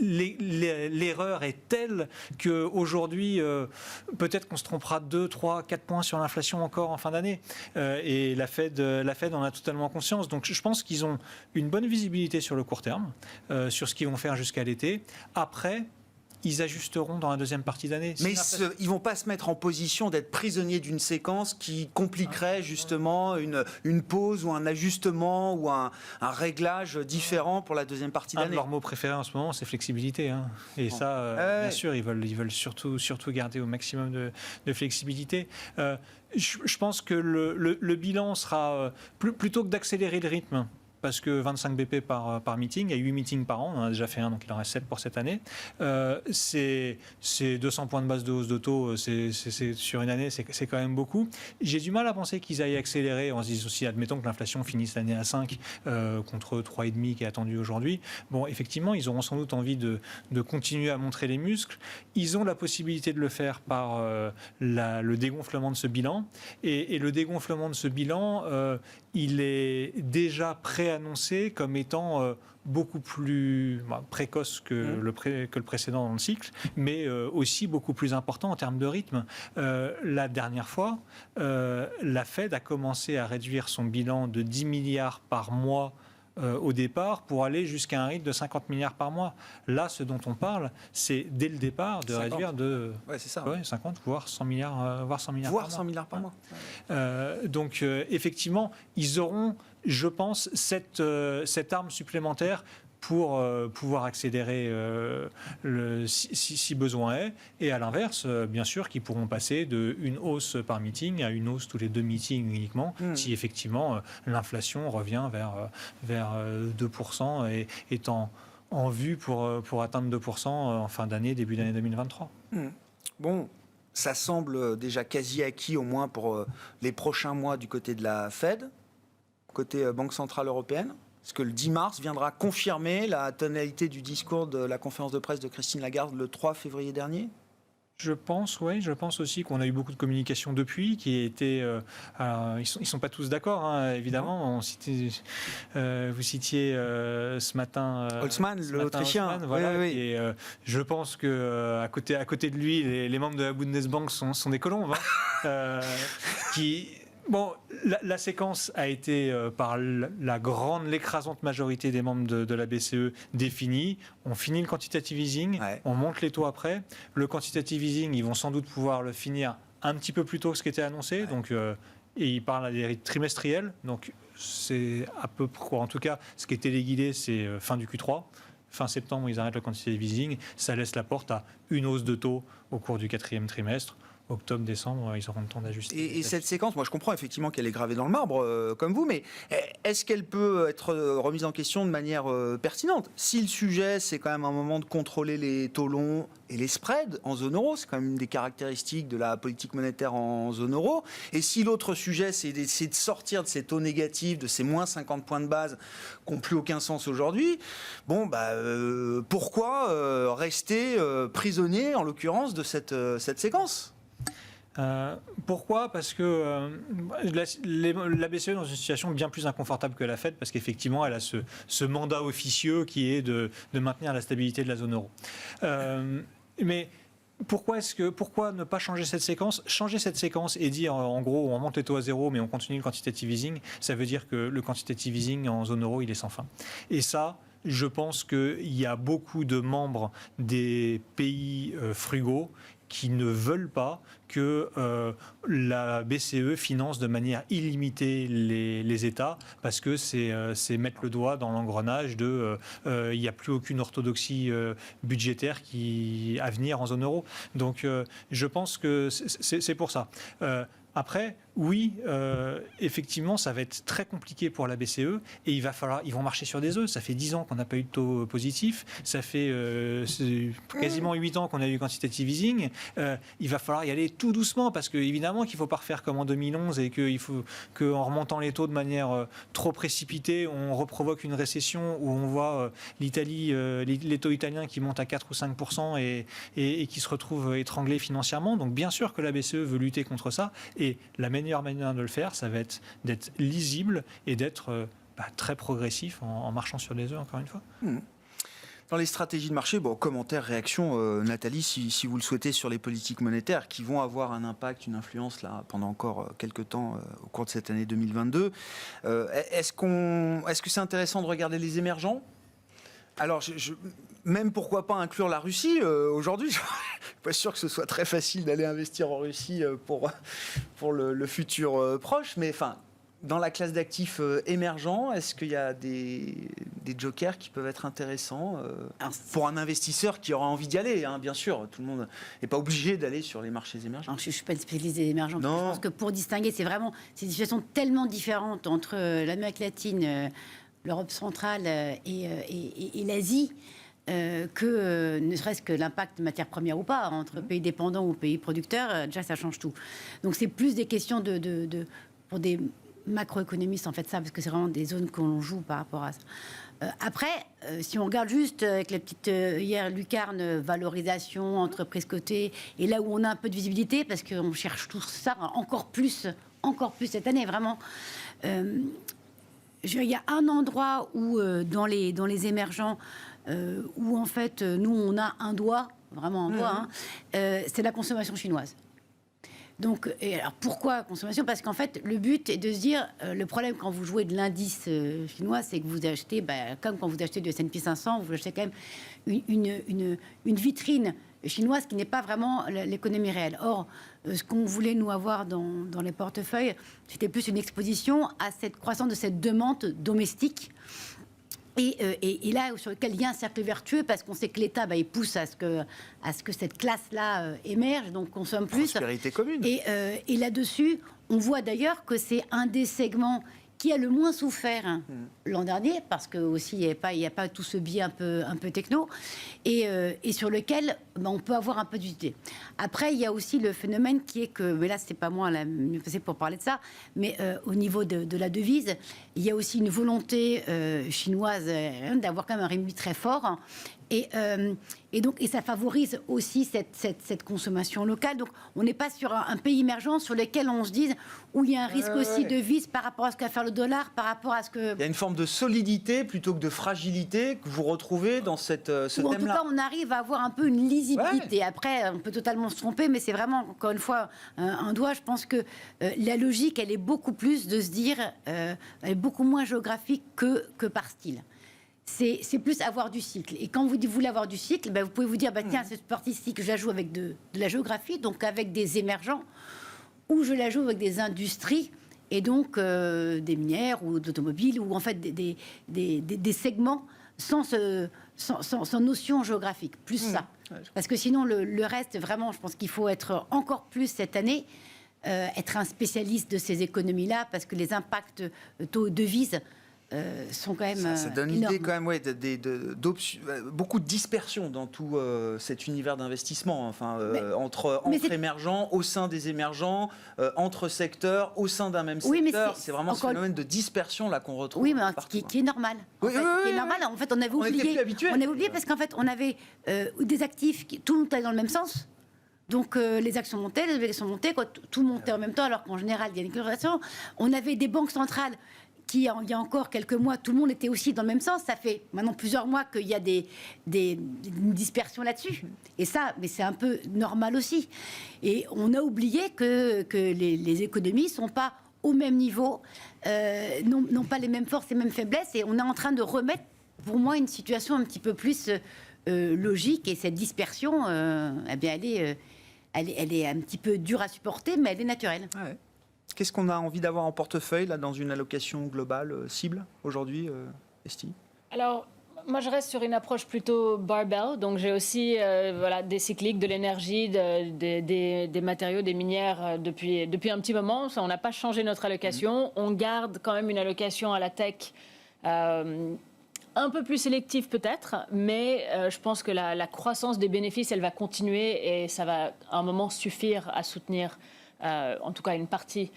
l'erreur est telle qu'aujourd'hui, peut-être qu'on se trompera 2, 3, 4 points sur l'inflation encore en fin d'année. Et la Fed en a totalement conscience. Donc je pense qu'ils ont une bonne visibilité sur le court terme, sur ce qu'ils vont faire jusqu'à l'été. Après, ils ajusteront dans la deuxième partie d'année. Mais ils ne vont pas se mettre en position d'être prisonniers d'une séquence qui compliquerait justement une pause ou un ajustement ou un réglage différent pour la deuxième partie d'année. Un de leurs mots préférés en ce moment, c'est flexibilité. Et ça, bien sûr, ils veulent surtout garder au maximum de flexibilité. Je pense que le bilan sera, plutôt que d'accélérer le rythme, parce que 25 BP par meeting, il y a 8 meetings par an, on en a déjà fait un, donc il en reste 7 pour cette année. C'est 200 points de base de hausse de taux, c'est sur une année, c'est quand même beaucoup. J'ai du mal à penser qu'ils aillent accélérer, on se dit aussi, admettons que l'inflation finisse l'année à 5 contre 3,5 qui est attendu aujourd'hui. Bon, effectivement, ils auront sans doute envie de continuer à montrer les muscles. Ils ont la possibilité de le faire par le dégonflement de ce bilan. Et le dégonflement de ce bilan, il est déjà préannoncé comme étant beaucoup plus précoce que le précédent dans le cycle, mais aussi beaucoup plus important en termes de rythme. La dernière fois, la Fed a commencé à réduire son bilan de 10 milliards par mois au départ pour aller jusqu'à un rythme de 50 milliards par mois. Là, ce dont on parle, c'est dès le départ de 50. réduire de Ouais, c'est ça. 50, voire 100 milliards, voire 100 milliards Voire par 100 mois. milliards par mois. Donc, effectivement, ils auront, je pense, cette arme supplémentaire pour pouvoir accélérer si besoin est. Et à l'inverse, bien sûr, qu'ils pourront passer d'une hausse par meeting à une hausse tous les 2 meetings uniquement, si effectivement l'inflation revient vers 2% et est en vue pour atteindre 2% en fin d'année, début d'année 2023. Bon, ça semble déjà quasi acquis, au moins pour les prochains mois du côté de la Fed, côté Banque Centrale Européenne. Est-ce que le 10 mars viendra confirmer la tonalité du discours de la conférence de presse de Christine Lagarde le 3 février dernier ? Je pense aussi qu'on a eu beaucoup de communication depuis, qui a été. Ils sont pas tous d'accord, hein, évidemment. Vous citiez ce matin Holtzmann, l'Autrichien. Holtzmann, voilà, oui. Et je pense que à côté de lui, les membres de la Bundesbank sont des colombes, hein, qui. Bon, la séquence a été par l'écrasante majorité des membres de la BCE définie. On finit le quantitative easing, on monte les taux après. Le quantitative easing, ils vont sans doute pouvoir le finir un petit peu plus tôt que ce qui était annoncé. Donc, et ils parlent à des rythmes trimestriels. Donc, c'est à peu près, en tout cas, ce qui est téléguidé, c'est fin du Q3. Fin septembre, ils arrêtent le quantitative easing. Ça laisse la porte à une hausse de taux au cours du 4e trimestre. Octobre, décembre, ils auront le temps d'ajuster. Et cette séquence, moi je comprends effectivement qu'elle est gravée dans le marbre, comme vous, mais est-ce qu'elle peut être remise en question de manière pertinente ? Si le sujet, c'est quand même un moment de contrôler les taux longs et les spreads en zone euro, c'est quand même une des caractéristiques de la politique monétaire en zone euro, et si l'autre sujet, c'est d'essayer de sortir de ces taux négatifs, de ces moins 50 points de base qui n'ont plus aucun sens aujourd'hui, bon, pourquoi rester prisonnier, en l'occurrence, de cette séquence ? Pourquoi ? Parce que la BCE est dans une situation bien plus inconfortable que la Fed, parce qu'effectivement, elle a ce mandat officieux qui est de maintenir la stabilité de la zone euro. Mais pourquoi ne pas changer cette séquence ? Changer cette séquence et dire, en gros, on monte les taux à zéro, mais on continue le quantitative easing, ça veut dire que le quantitative easing en zone euro, il est sans fin. Et ça, je pense qu'il y a beaucoup de membres des pays frugaux qui ne veulent pas que la BCE finance de manière illimitée les États, parce que c'est mettre le doigt dans l'engrenage il n'y a plus aucune orthodoxie budgétaire à venir en zone euro. Donc je pense que c'est pour ça. Après, oui, effectivement, ça va être très compliqué pour la BCE et ils vont marcher sur des œufs. Ça fait 10 ans qu'on n'a pas eu de taux positif, ça fait quasiment 8 ans qu'on a eu quantitative easing. Il va falloir y aller tout doucement parce qu'évidemment qu'il ne faut pas refaire comme en 2011 et qu'il faut qu'en remontant les taux de manière trop précipitée, on reprovoque une récession où on voit l'Italie, les taux italiens qui montent à 4 ou 5% et qui se retrouvent étranglés financièrement. Donc bien sûr que la BCE veut lutter contre ça et la meilleure manière de le faire, ça va être d'être lisible et d'être très progressif en marchant sur des œufs, encore une fois. Dans les stratégies de marché, commentaire, réaction, Nathalie, si vous le souhaitez, sur les politiques monétaires qui vont avoir un impact, une influence là, pendant encore quelques temps au cours de cette année 2022. Est-ce que c'est intéressant de regarder les émergents ? Alors, même pourquoi pas inclure la Russie aujourd'hui. Je ne suis pas sûr que ce soit très facile d'aller investir en Russie pour le futur proche, mais enfin, dans la classe d'actifs émergents, est-ce qu'il y a des jokers qui peuvent être intéressants pour un investisseur qui aura envie d'y aller, hein, bien sûr, tout le monde n'est pas obligé d'aller sur les marchés émergents. Alors, je ne suis pas une spécialiste des émergents. Je pense que pour distinguer, c'est des situations tellement différentes entre l'Amérique latine, l'Europe centrale et l'Asie, que ne serait-ce que l'impact matière première ou pas, entre pays dépendants ou pays producteurs, déjà ça change tout. Donc c'est plus des questions pour des macroéconomistes, en fait, ça, parce que c'est vraiment des zones qu'on joue par rapport à ça. Après, si on regarde juste avec la petite hier lucarne valorisation, entreprise cotée, et là où on a un peu de visibilité, parce qu'on cherche tout ça encore plus cette année, vraiment. Il y a un endroit où, dans les émergents, où en fait, nous, on a un doigt, vraiment un doigt, c'est la consommation chinoise. Donc, et alors pourquoi consommation? Parce qu'en fait, le but est de se dire, le problème quand vous jouez de l'indice chinois, c'est que vous achetez, comme quand vous achetez du S&P 500, vous achetez quand même une vitrine chinoise qui n'est pas vraiment l'économie réelle. Or, ce qu'on voulait nous avoir dans les portefeuilles, c'était plus une exposition à cette croissance de cette demande domestique. Et là, sur lequel il y a un cercle vertueux, parce qu'on sait que l'État, il pousse à ce que cette classe-là émerge, donc consomme plus. Prospérité commune. Et là-dessus, on voit d'ailleurs que c'est un des segments qui a le moins souffert l'an dernier, parce que aussi il n'y a pas tout ce biais un peu techno, et sur lequel on peut avoir un peu d'utilité. Après, il y a aussi le phénomène qui est que, mais là c'est pas moi la mieux placée pour parler de ça, mais au niveau de la devise, il y a aussi une volonté chinoise d'avoir quand même un renminbi très fort. Et ça favorise aussi cette consommation locale. Donc, on n'est pas sur un pays émergent sur lequel on se dise où il y a un risque aussi de devise par rapport à ce qu'a fait le dollar, par rapport à ce que... Il y a une forme de solidité plutôt que de fragilité que vous retrouvez dans ce thème-là. En tout cas, on arrive à avoir un peu une lisibilité. Après, on peut totalement se tromper, mais c'est vraiment, encore une fois, un doigt. Je pense que la logique, elle est beaucoup plus de se dire, elle est beaucoup moins géographique que par style. C'est plus avoir du cycle. Et quand vous voulez avoir du cycle, vous pouvez vous dire, tiens, cette partie-ci que je la joue avec de la géographie, donc avec des émergents, ou je la joue avec des industries, et donc des minières ou d'automobiles, ou en fait des segments sans notion géographique, plus ça. Parce que sinon, le reste, vraiment, je pense qu'il faut être encore plus cette année, être un spécialiste de ces économies-là, parce que les impacts taux devises sont quand même ça donne énormes. l'idée quand même beaucoup de dispersion dans tout cet univers d'investissement, entre émergents, au sein des émergents, entre secteurs, au sein d'un même secteur. C'est vraiment ce phénomène de dispersion là qu'on retrouve. Oui, mais partout, qui est normal. Qui est normal. En fait, on avait oublié parce qu'en fait, on avait des actifs qui tout le monde allait dans le même sens. Donc les actions montaient, les obligations montaient, tout montait en même temps, alors qu'en général, il y a une corrélation. On avait des banques centrales qui, il y a encore quelques mois, tout le monde était aussi dans le même sens. Ça fait maintenant plusieurs mois qu'il y a une dispersion là-dessus. Et ça, mais c'est un peu normal aussi. Et on a oublié que les économies ne sont pas au même niveau, n'ont pas les mêmes forces et les mêmes faiblesses. Et on est en train de remettre, pour moi, une situation un petit peu plus logique. Et cette dispersion, elle est un petit peu dure à supporter, mais elle est naturelle. Ouais. Qu'est-ce qu'on a envie d'avoir en portefeuille là, dans une allocation globale cible aujourd'hui, Esti? Alors, moi, je reste sur une approche plutôt barbell. Donc, j'ai aussi des cycliques, de l'énergie, des matériaux, des minières depuis un petit moment. Ça, on n'a pas changé notre allocation. On garde quand même une allocation à la tech un peu plus sélective peut-être, mais je pense que la croissance des bénéfices, elle va continuer et ça va à un moment suffire à soutenir en tout cas une partie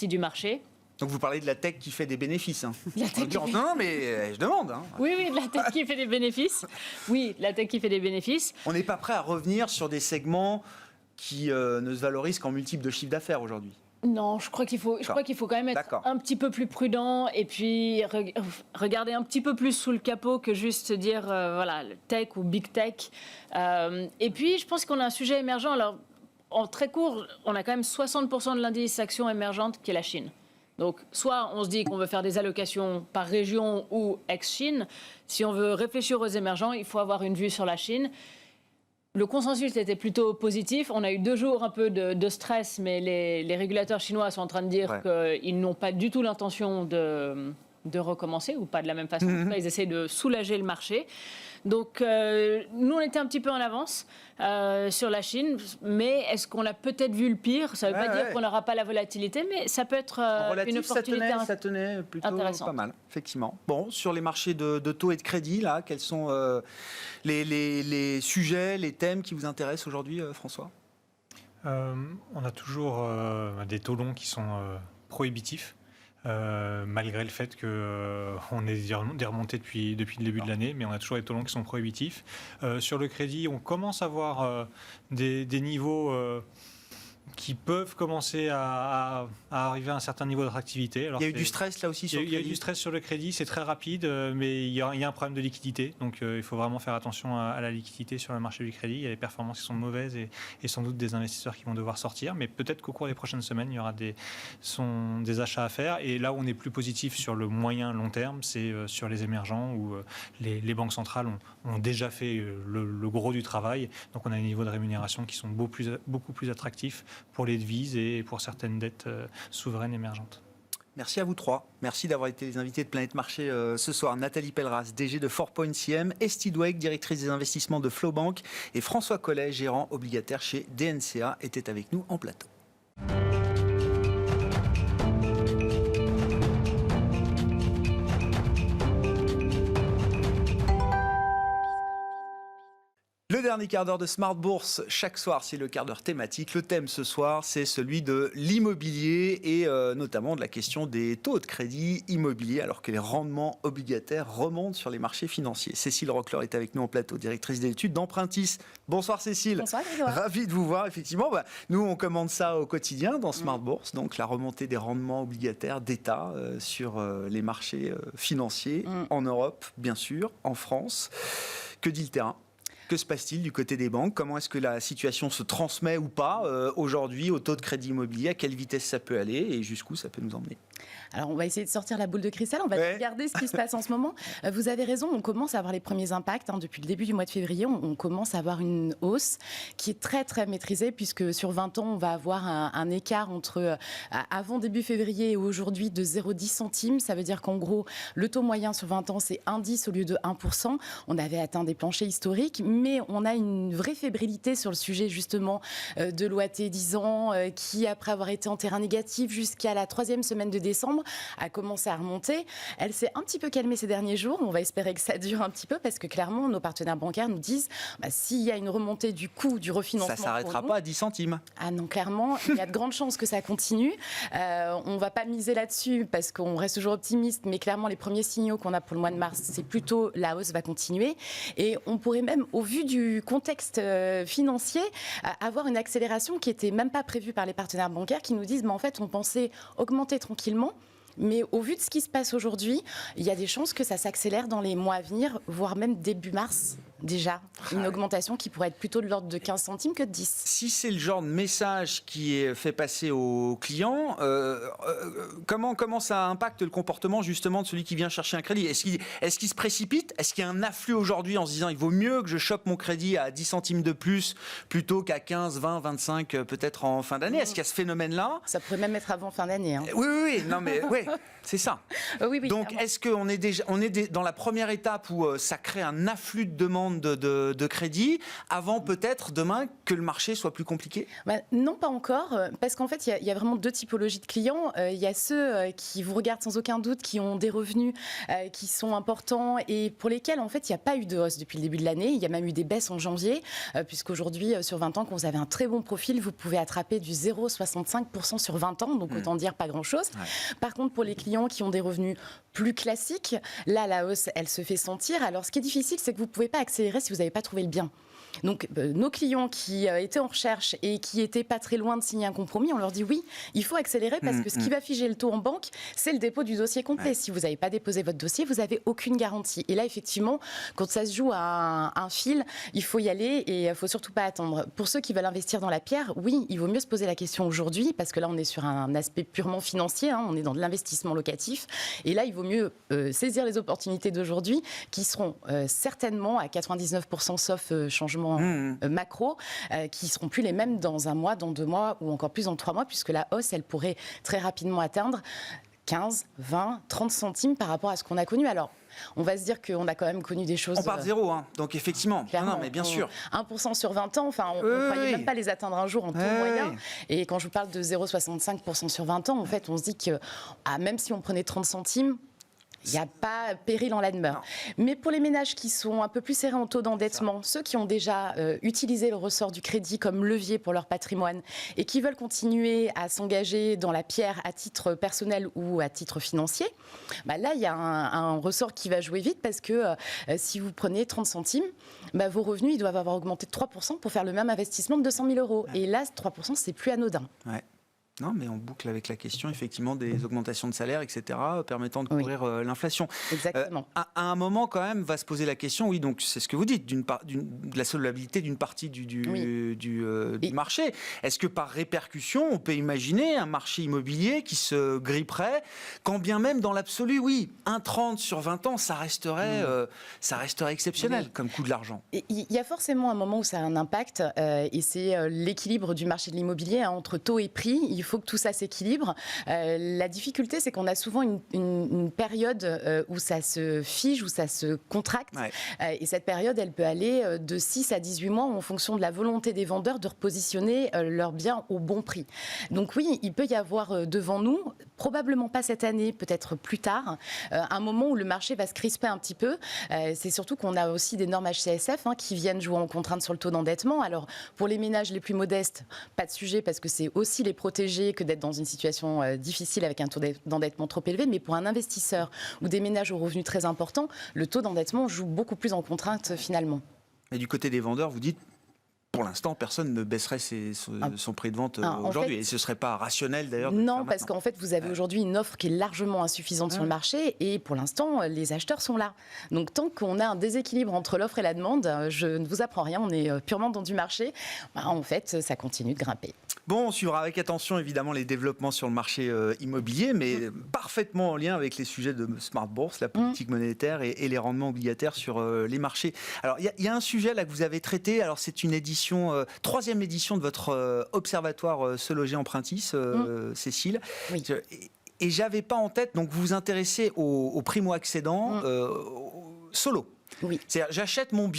du marché. Donc vous parlez de la tech qui fait des bénéfices. La tech Non, mais je demande. Oui, la tech qui fait des bénéfices. Oui, la tech qui fait des bénéfices. On n'est pas prêt à revenir sur des segments qui ne se valorisent qu'en multiples de chiffre d'affaires aujourd'hui. Non, je crois qu'il faut quand même être un petit peu plus prudent et puis regarder un petit peu plus sous le capot que juste dire tech ou big tech. Et puis je pense qu'on a un sujet émergent. Alors en très court, on a quand même 60% de l'indice action émergente qui est la Chine. Donc, soit on se dit qu'on veut faire des allocations par région ou ex-Chine. Si on veut réfléchir aux émergents, il faut avoir une vue sur la Chine. Le consensus était plutôt positif. On a eu 2 jours un peu de stress, mais les régulateurs chinois sont en train de dire qu'ils n'ont pas du tout l'intention de recommencer, ou pas de la même façon. Ils essaient de soulager le marché. Donc, nous, on était un petit peu en avance sur la Chine, mais est-ce qu'on a peut-être vu le pire? Ça ne veut pas dire qu'on n'aura pas la volatilité, mais ça peut être une opportunité ça tenait plutôt intéressante. Pas mal, effectivement. Bon, sur les marchés de taux et de crédit, là, quels sont les sujets, les thèmes qui vous intéressent aujourd'hui, François? On a toujours des taux longs qui sont prohibitifs. Malgré le fait qu'on ait des remontées depuis le début de l'année, mais on a toujours des taux longs qui sont prohibitifs. Sur le crédit, on commence à voir des niveaux qui peuvent commencer à arriver à un certain niveau d'attractivité. Alors, il y a eu du stress là aussi sur le crédit. Il y a eu crédit. du stress sur le crédit, c'est très rapide, mais il y a un problème de liquidité. Donc il faut vraiment faire attention à la liquidité sur le marché du crédit. Il y a des performances qui sont mauvaises et sans doute des investisseurs qui vont devoir sortir. Mais peut-être qu'au cours des prochaines semaines, il y aura des achats à faire. Et là où on est plus positif sur le moyen long terme, c'est sur les émergents où les banques centrales ont déjà fait le gros du travail. Donc on a des niveaux de rémunération qui sont beaucoup plus attractifs pour les devises et pour certaines dettes souveraines émergentes. Merci à vous trois. Merci d'avoir été les invités de Planète Marché ce soir. Nathalie Pelleras, DG de 4Point Esti Dweck, directrice des investissements de Flowbank, et François Collet, gérant obligataire chez DNCA, étaient avec nous en plateau. Le dernier quart d'heure de Smart Bourse, chaque soir, c'est le quart d'heure thématique. Le thème ce soir, c'est celui de l'immobilier et notamment de la question des taux de crédit immobilier alors que les rendements obligataires remontent sur les marchés financiers. Cécile Rockler est avec nous en plateau, directrice d'études d'Empruntis. Bonsoir Cécile. Bonsoir Grégoire. Ravi de vous voir. Effectivement, nous on commande ça au quotidien dans Smart Bourse, donc la remontée des rendements obligataires d'État sur les marchés financiers en Europe, bien sûr, en France. Que dit le terrain ? Que se passe-t-il du côté des banques ? Comment est-ce que la situation se transmet ou pas aujourd'hui au taux de crédit immobilier ? À quelle vitesse ça peut aller et jusqu'où ça peut nous emmener ? Alors, on va essayer de sortir la boule de cristal, on va regarder ce qui se passe en ce moment. Vous avez raison, on commence à avoir les premiers impacts. Depuis le début du mois de février, on commence à avoir une hausse qui est très, très maîtrisée, puisque sur 20 ans, on va avoir un écart entre avant début février et aujourd'hui de 0,10 centimes. Ça veut dire qu'en gros, le taux moyen sur 20 ans, c'est 1,10 au lieu de 1%. On avait atteint des planchers historiques, mais on a une vraie fébrilité sur le sujet, justement, de l'OAT 10 ans, qui, après avoir été en terrain négatif jusqu'à la 3e semaine de décembre, a commencé à remonter. Elle s'est un petit peu calmée ces derniers jours. On va espérer que ça dure un petit peu parce que clairement, nos partenaires bancaires nous disent s'il y a une remontée du coût du refinancement... Ça ne s'arrêtera pas à 10 centimes. Ah non, clairement, il y a de grandes chances que ça continue. On ne va pas miser là-dessus parce qu'on reste toujours optimiste, mais clairement, les premiers signaux qu'on a pour le mois de mars, c'est plutôt la hausse va continuer. Et on pourrait même, au vu du contexte financier, avoir une accélération qui n'était même pas prévue par les partenaires bancaires qui nous disent en fait, on pensait augmenter tranquillement. Mais au vu de ce qui se passe aujourd'hui, il y a des chances que ça s'accélère dans les mois à venir, voire même début mars déjà. Une augmentation qui pourrait être plutôt de l'ordre de 15 centimes que de 10. Si c'est le genre de message qui est fait passer aux clients, comment ça impacte le comportement justement de celui qui vient chercher un crédit ? Est-ce qu'il se précipite ? Est-ce qu'il y a un afflux aujourd'hui en se disant il vaut mieux que je chope mon crédit à 10 centimes de plus plutôt qu'à 15, 20, 25 peut-être en fin d'année ? Est-ce qu'il y a ce phénomène-là ? Ça pourrait même être avant fin d'année. Oui, non mais c'est ça. Oui, Donc clairement. est-ce qu'on est déjà dans la première étape où ça crée un afflux de demandes de crédit avant peut-être demain que le marché soit plus compliqué ? Non, pas encore, parce qu'en fait, il y a vraiment deux typologies de clients. Il y a ceux qui vous regardent sans aucun doute, qui ont des revenus qui sont importants et pour lesquels, en fait, il n'y a pas eu de hausse depuis le début de l'année. Il y a même eu des baisses en janvier, puisqu'aujourd'hui, sur 20 ans, quand vous avez un très bon profil, vous pouvez attraper du 0,65% sur 20 ans, donc autant dire pas grand-chose. Ouais. Par contre, pour les clients qui ont des revenus plus classiques, là, la hausse, elle se fait sentir. Alors, ce qui est difficile, c'est que vous ne pouvez pas accélérer si vous n'avez pas trouvé le bien. Donc, nos clients qui étaient en recherche et qui n'étaient pas très loin de signer un compromis, on leur dit oui, il faut accélérer parce que ce qui va figer le taux en banque, c'est le dépôt du dossier complet. Ouais. Si vous n'avez pas déposé votre dossier, vous n'avez aucune garantie. Et là, effectivement, quand ça se joue à un fil, il faut y aller et il ne faut surtout pas attendre. Pour ceux qui veulent investir dans la pierre, oui, il vaut mieux se poser la question aujourd'hui parce que là, on est sur un aspect purement financier, on est dans de l'investissement locatif. Et là, il vaut mieux saisir les opportunités d'aujourd'hui qui seront certainement à 99% sauf changement macro, qui ne seront plus les mêmes dans un mois, dans 2 mois ou encore plus dans 3 mois, puisque la hausse, elle pourrait très rapidement atteindre 15, 20, 30 centimes par rapport à ce qu'on a connu. Alors, on va se dire qu'on a quand même connu des choses... On part de zéro, donc effectivement. Non, mais bien sûr. 1% sur 20 ans, enfin, on ne croyait même pas les atteindre un jour en taux moyen. Et quand je vous parle de 0,65% sur 20 ans, en fait, on se dit que même si on prenait 30 centimes, Il n'y a pas péril en la demeure. Mais pour les ménages qui sont un peu plus serrés en taux d'endettement, ceux qui ont déjà utilisé le ressort du crédit comme levier pour leur patrimoine et qui veulent continuer à s'engager dans la pierre à titre personnel ou à titre financier, là, il y a un ressort qui va jouer vite parce que si vous prenez 30 centimes, vos revenus ils doivent avoir augmenté de 3% pour faire le même investissement de 200 000 euros. Et là, 3%, c'est plus anodin. Ouais. Non, mais on boucle avec la question, effectivement, des augmentations de salaire, etc., permettant de couvrir l'inflation. Exactement. À un moment, quand même, va se poser la question, oui, donc c'est ce que vous dites, de la solvabilité d'une partie du marché. Est-ce que par répercussion, on peut imaginer un marché immobilier qui se gripperait, quand bien même, dans l'absolu, oui, 1,30 sur 20 ans, ça resterait exceptionnel comme coût de l'argent. Il y a forcément un moment où ça a un impact, et c'est l'équilibre du marché de l'immobilier entre taux et prix. Il faut que tout ça s'équilibre. La difficulté, c'est qu'on a souvent une période où ça se fige, où ça se contracte. Et cette période, elle peut aller de 6 à 18 mois en fonction de la volonté des vendeurs de repositionner leurs biens au bon prix. Donc oui, il peut y avoir devant nous, probablement pas cette année, peut-être plus tard, un moment où le marché va se crisper un petit peu. C'est surtout qu'on a aussi des normes HCSF qui viennent jouer en contrainte sur le taux d'endettement. Alors, pour les ménages les plus modestes, pas de sujet parce que c'est aussi les protéger que d'être dans une situation difficile avec un taux d'endettement trop élevé, mais pour un investisseur ou des ménages aux revenus très importants, le taux d'endettement joue beaucoup plus en contrainte finalement. Et du côté des vendeurs, vous dites, pour l'instant, personne ne baisserait son prix de vente aujourd'hui. Et ce ne serait pas rationnel d'ailleurs de Non, le faire parce qu'en fait, vous avez aujourd'hui une offre qui est largement insuffisante sur le marché et pour l'instant, les acheteurs sont là. Donc tant qu'on a un déséquilibre entre l'offre et la demande, je ne vous apprends rien, on est purement dans du marché, en fait, ça continue de grimper. Bon, on suivra avec attention évidemment les développements sur le marché immobilier, mais parfaitement en lien avec les sujets de Smart Bourse, la politique monétaire et les rendements obligataires sur les marchés. Alors, il y a un sujet là que vous avez traité. Alors, c'est une édition, troisième édition de votre observatoire Se loger Empruntis, Cécile. Oui. Et j'avais pas en tête, donc vous vous intéressez aux primo-accédants solo. Oui. C'est-à-dire, j'achète mon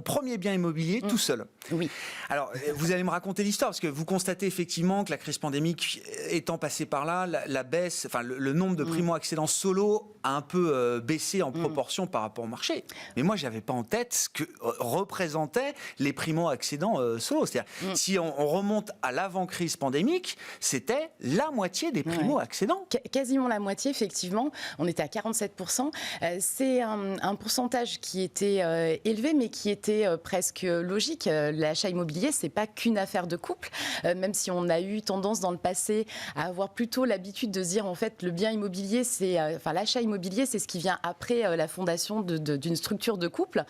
premier bien immobilier tout seul. Oui. Alors, vous allez me raconter l'histoire, parce que vous constatez effectivement que la crise pandémique étant passée par là, la baisse, enfin le nombre de primo-accédants solo a un peu baissé en proportion par rapport au marché. Mais moi, j'avais pas en tête ce que représentaient les primo-accédants solo. C'est-à-dire, si on remonte à l'avant-crise pandémique, c'était la moitié des primo-accédants. Quasiment la moitié, effectivement. On était à 47%. C'est un pourcentage qui était élevé, mais qui était presque logique. L'achat immobilier, c'est pas qu'une affaire de couple, même si on a eu tendance dans le passé à avoir plutôt l'habitude de se dire en fait le bien immobilier, l'achat immobilier, c'est ce qui vient après la fondation d'une structure de couple.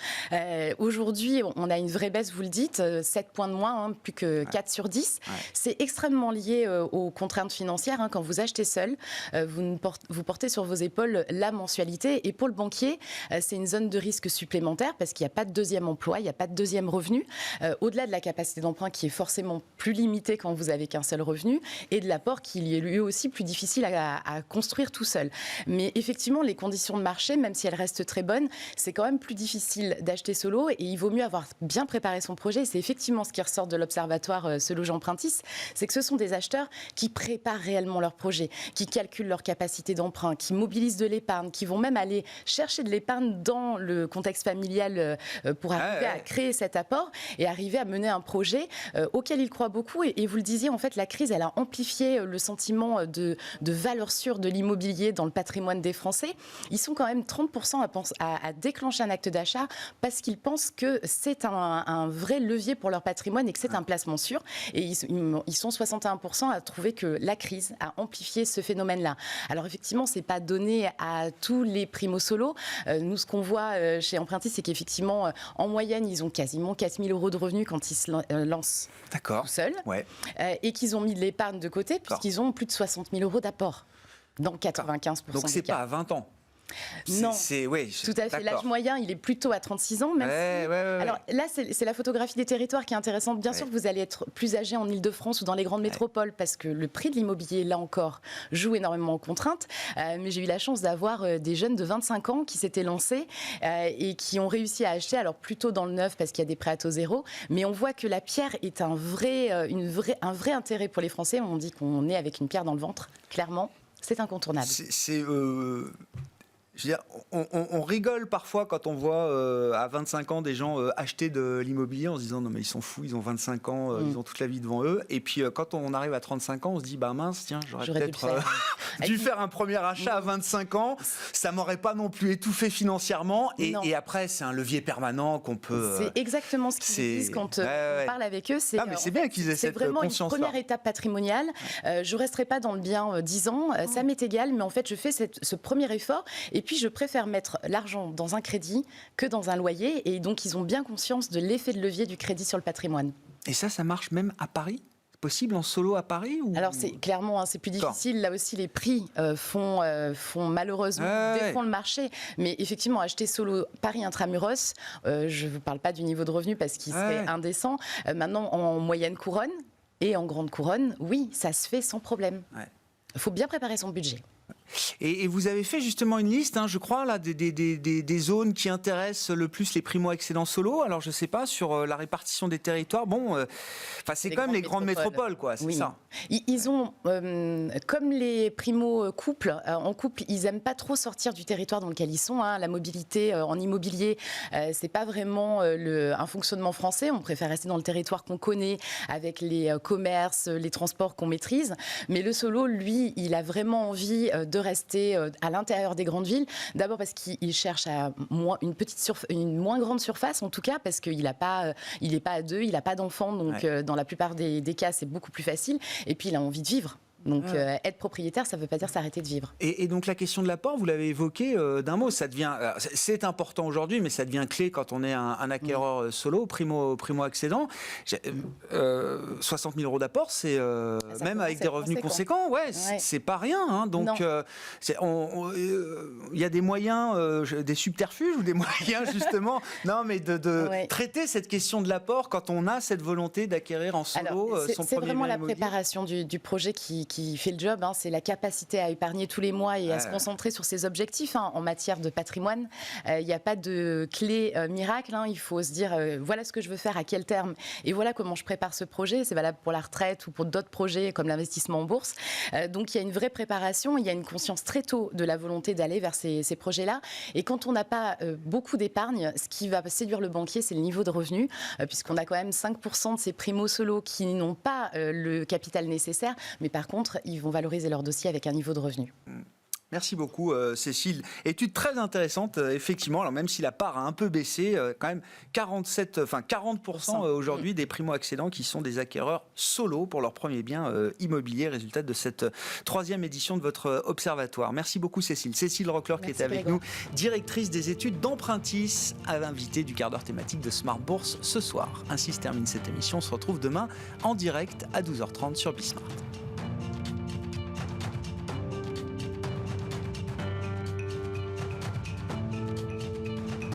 Aujourd'hui, on a une vraie baisse, vous le dites, 7 points de moins, plus que 4 sur 10. C'est extrêmement lié aux contraintes financières. Quand vous achetez seul, vous portez sur vos épaules la mensualité. Et pour le banquier, c'est une zone de risque supplémentaire parce qu'il n'y a pas de deuxième emploi, il n'y a pas de deuxième revenu. Au-delà de la capacité d'emprunt qui est forcément plus limitée quand vous avez qu'un seul revenu et de l'apport qui est lui aussi plus difficile à construire tout seul. Mais effectivement, les conditions de marché, même si elles restent très bonnes, c'est quand même plus difficile d'acheter solo et il vaut mieux avoir bien préparé son projet. C'est effectivement ce qui ressort de l'observatoire Se loger Empruntis, c'est que ce sont des acheteurs qui préparent réellement leur projet, qui calculent leur capacité d'emprunt, qui mobilisent de l'épargne, qui vont même aller chercher de l'épargne dans le contexte familial pour arriver à créer cet apport et arriver à mener un projet auquel ils croient beaucoup. Et vous le disiez, en fait, la crise, elle a amplifié le sentiment de valeur sûre de l'immobilier dans le patrimoine des Français. Ils sont quand même 30% à déclencher un acte d'achat parce qu'ils pensent que c'est un vrai levier pour leur patrimoine et que c'est un placement sûr. Et ils sont 61% à trouver que la crise a amplifié ce phénomène-là. Alors effectivement, c'est pas donné à tous les primo-solos. Nous, ce qu'on voit chez Empruntis, c'est qu'effectivement, en moyenne, ils ont quasiment 4 000 € de revenus quand ils se lancent tout seuls et qu'ils ont mis de l'épargne de côté puisqu'ils ont plus de 60 000 € d'apport dans 95% des cas. Donc c'est pas à 20 ans. Non, tout à fait. L'âge moyen, il est plutôt à 36 ans. Même Alors là, c'est la photographie des territoires qui est intéressante. Bien sûr que vous allez être plus âgé en Ile-de-France ou dans les grandes métropoles parce que le prix de l'immobilier, là encore, joue énormément en contrainte. Mais j'ai eu la chance d'avoir des jeunes de 25 ans qui s'étaient lancés et qui ont réussi à acheter, alors plutôt dans le neuf parce qu'il y a des prêts à taux zéro. Mais on voit que la pierre est un vrai intérêt pour les Français. On dit qu'on est avec une pierre dans le ventre, clairement. C'est incontournable. Je veux dire, on rigole parfois quand on voit à 25 ans des gens acheter de l'immobilier en se disant non mais ils sont fous, ils ont 25 ans, ils ont toute la vie devant eux. Et puis quand on arrive à 35 ans, on se dit bah mince, tiens, j'aurais peut-être dû faire un premier achat à 25 ans. Ça m'aurait pas non plus étouffé financièrement. Et après, c'est un levier permanent qu'on peut. C'est exactement ce qu'ils disent quand on parle avec eux. Mais c'est bien qu'ils aient cette conscience-là. C'est vraiment une première étape patrimoniale. Je resterai pas dans le bien 10 ans, ça m'est égal, mais en fait, je fais ce premier effort. Et puis, je préfère mettre l'argent dans un crédit que dans un loyer. Et donc, ils ont bien conscience de l'effet de levier du crédit sur le patrimoine. Et ça marche même à Paris ? Possible en solo à Paris ou... Alors, c'est clairement, c'est plus difficile. Là aussi, les prix font malheureusement défont le marché. Mais effectivement, acheter solo Paris intramuros, je ne vous parle pas du niveau de revenu parce qu'il serait indécent. Maintenant, en moyenne couronne et en grande couronne, oui, ça se fait sans problème. Il faut bien préparer son budget. Et vous avez fait justement une liste, je crois, là, des zones qui intéressent le plus les primo-accédants solo. Alors, je ne sais pas, sur la répartition des territoires. Bon, c'est quand même les grandes métropoles, quoi, c'est ça. Ils ont, comme les primo-couples, en couple, ils n'aiment pas trop sortir du territoire dans lequel ils sont. La mobilité en immobilier, ce n'est pas vraiment un fonctionnement français. On préfère rester dans le territoire qu'on connaît, avec les commerces, les transports qu'on maîtrise. Mais le solo, lui, il a vraiment envie de rester à l'intérieur des grandes villes. D'abord parce qu'il cherche à une moins grande surface, en tout cas, parce qu'il n'est pas à deux, il n'a pas d'enfants, donc dans la plupart des cas, c'est beaucoup plus facile. Et puis, il a envie de vivre. Donc, être propriétaire, ça ne veut pas dire s'arrêter de vivre. Et donc, la question de l'apport, vous l'avez évoqué d'un mot, ça devient, c'est important aujourd'hui, mais ça devient clé quand on est un acquéreur solo, primo-accédant. 60 000 euros d'apport, c'est même avec des revenus conséquents, c'est pas rien. Donc, il y a des moyens, des subterfuges ou des moyens, justement, de traiter cette question de l'apport quand on a cette volonté d'acquérir en solo son premier bien immobilier. C'est vraiment la préparation du projet qui fait le job, c'est la capacité à épargner tous les mois et à se concentrer sur ses objectifs en matière de patrimoine. Il n'y a pas de clé miracle, il faut se dire voilà ce que je veux faire, à quel terme, et voilà comment je prépare ce projet. C'est valable pour la retraite ou pour d'autres projets comme l'investissement en bourse. Donc il y a une vraie préparation, il y a une conscience très tôt de la volonté d'aller vers ces projets-là. Et quand on n'a pas beaucoup d'épargne, ce qui va séduire le banquier, c'est le niveau de revenu, puisqu'on a quand même 5% de ces primo-solos qui n'ont pas le capital nécessaire, mais par contre, ils vont valoriser leur dossier avec un niveau de revenu. Merci beaucoup, Cécile. Étude très intéressante, effectivement. Alors, même si la part a un peu baissé, quand même 40% aujourd'hui des primo-accédants qui sont des acquéreurs solo pour leur premier bien immobilier, résultat de cette 3e édition de votre observatoire. Merci beaucoup, Cécile. Cécile Rockler qui était avec nous, directrice des études d'Empruntis, à l'invité du quart d'heure thématique de Smart Bourse ce soir. Ainsi se termine cette émission. On se retrouve demain en direct à 12h30 sur Bismart.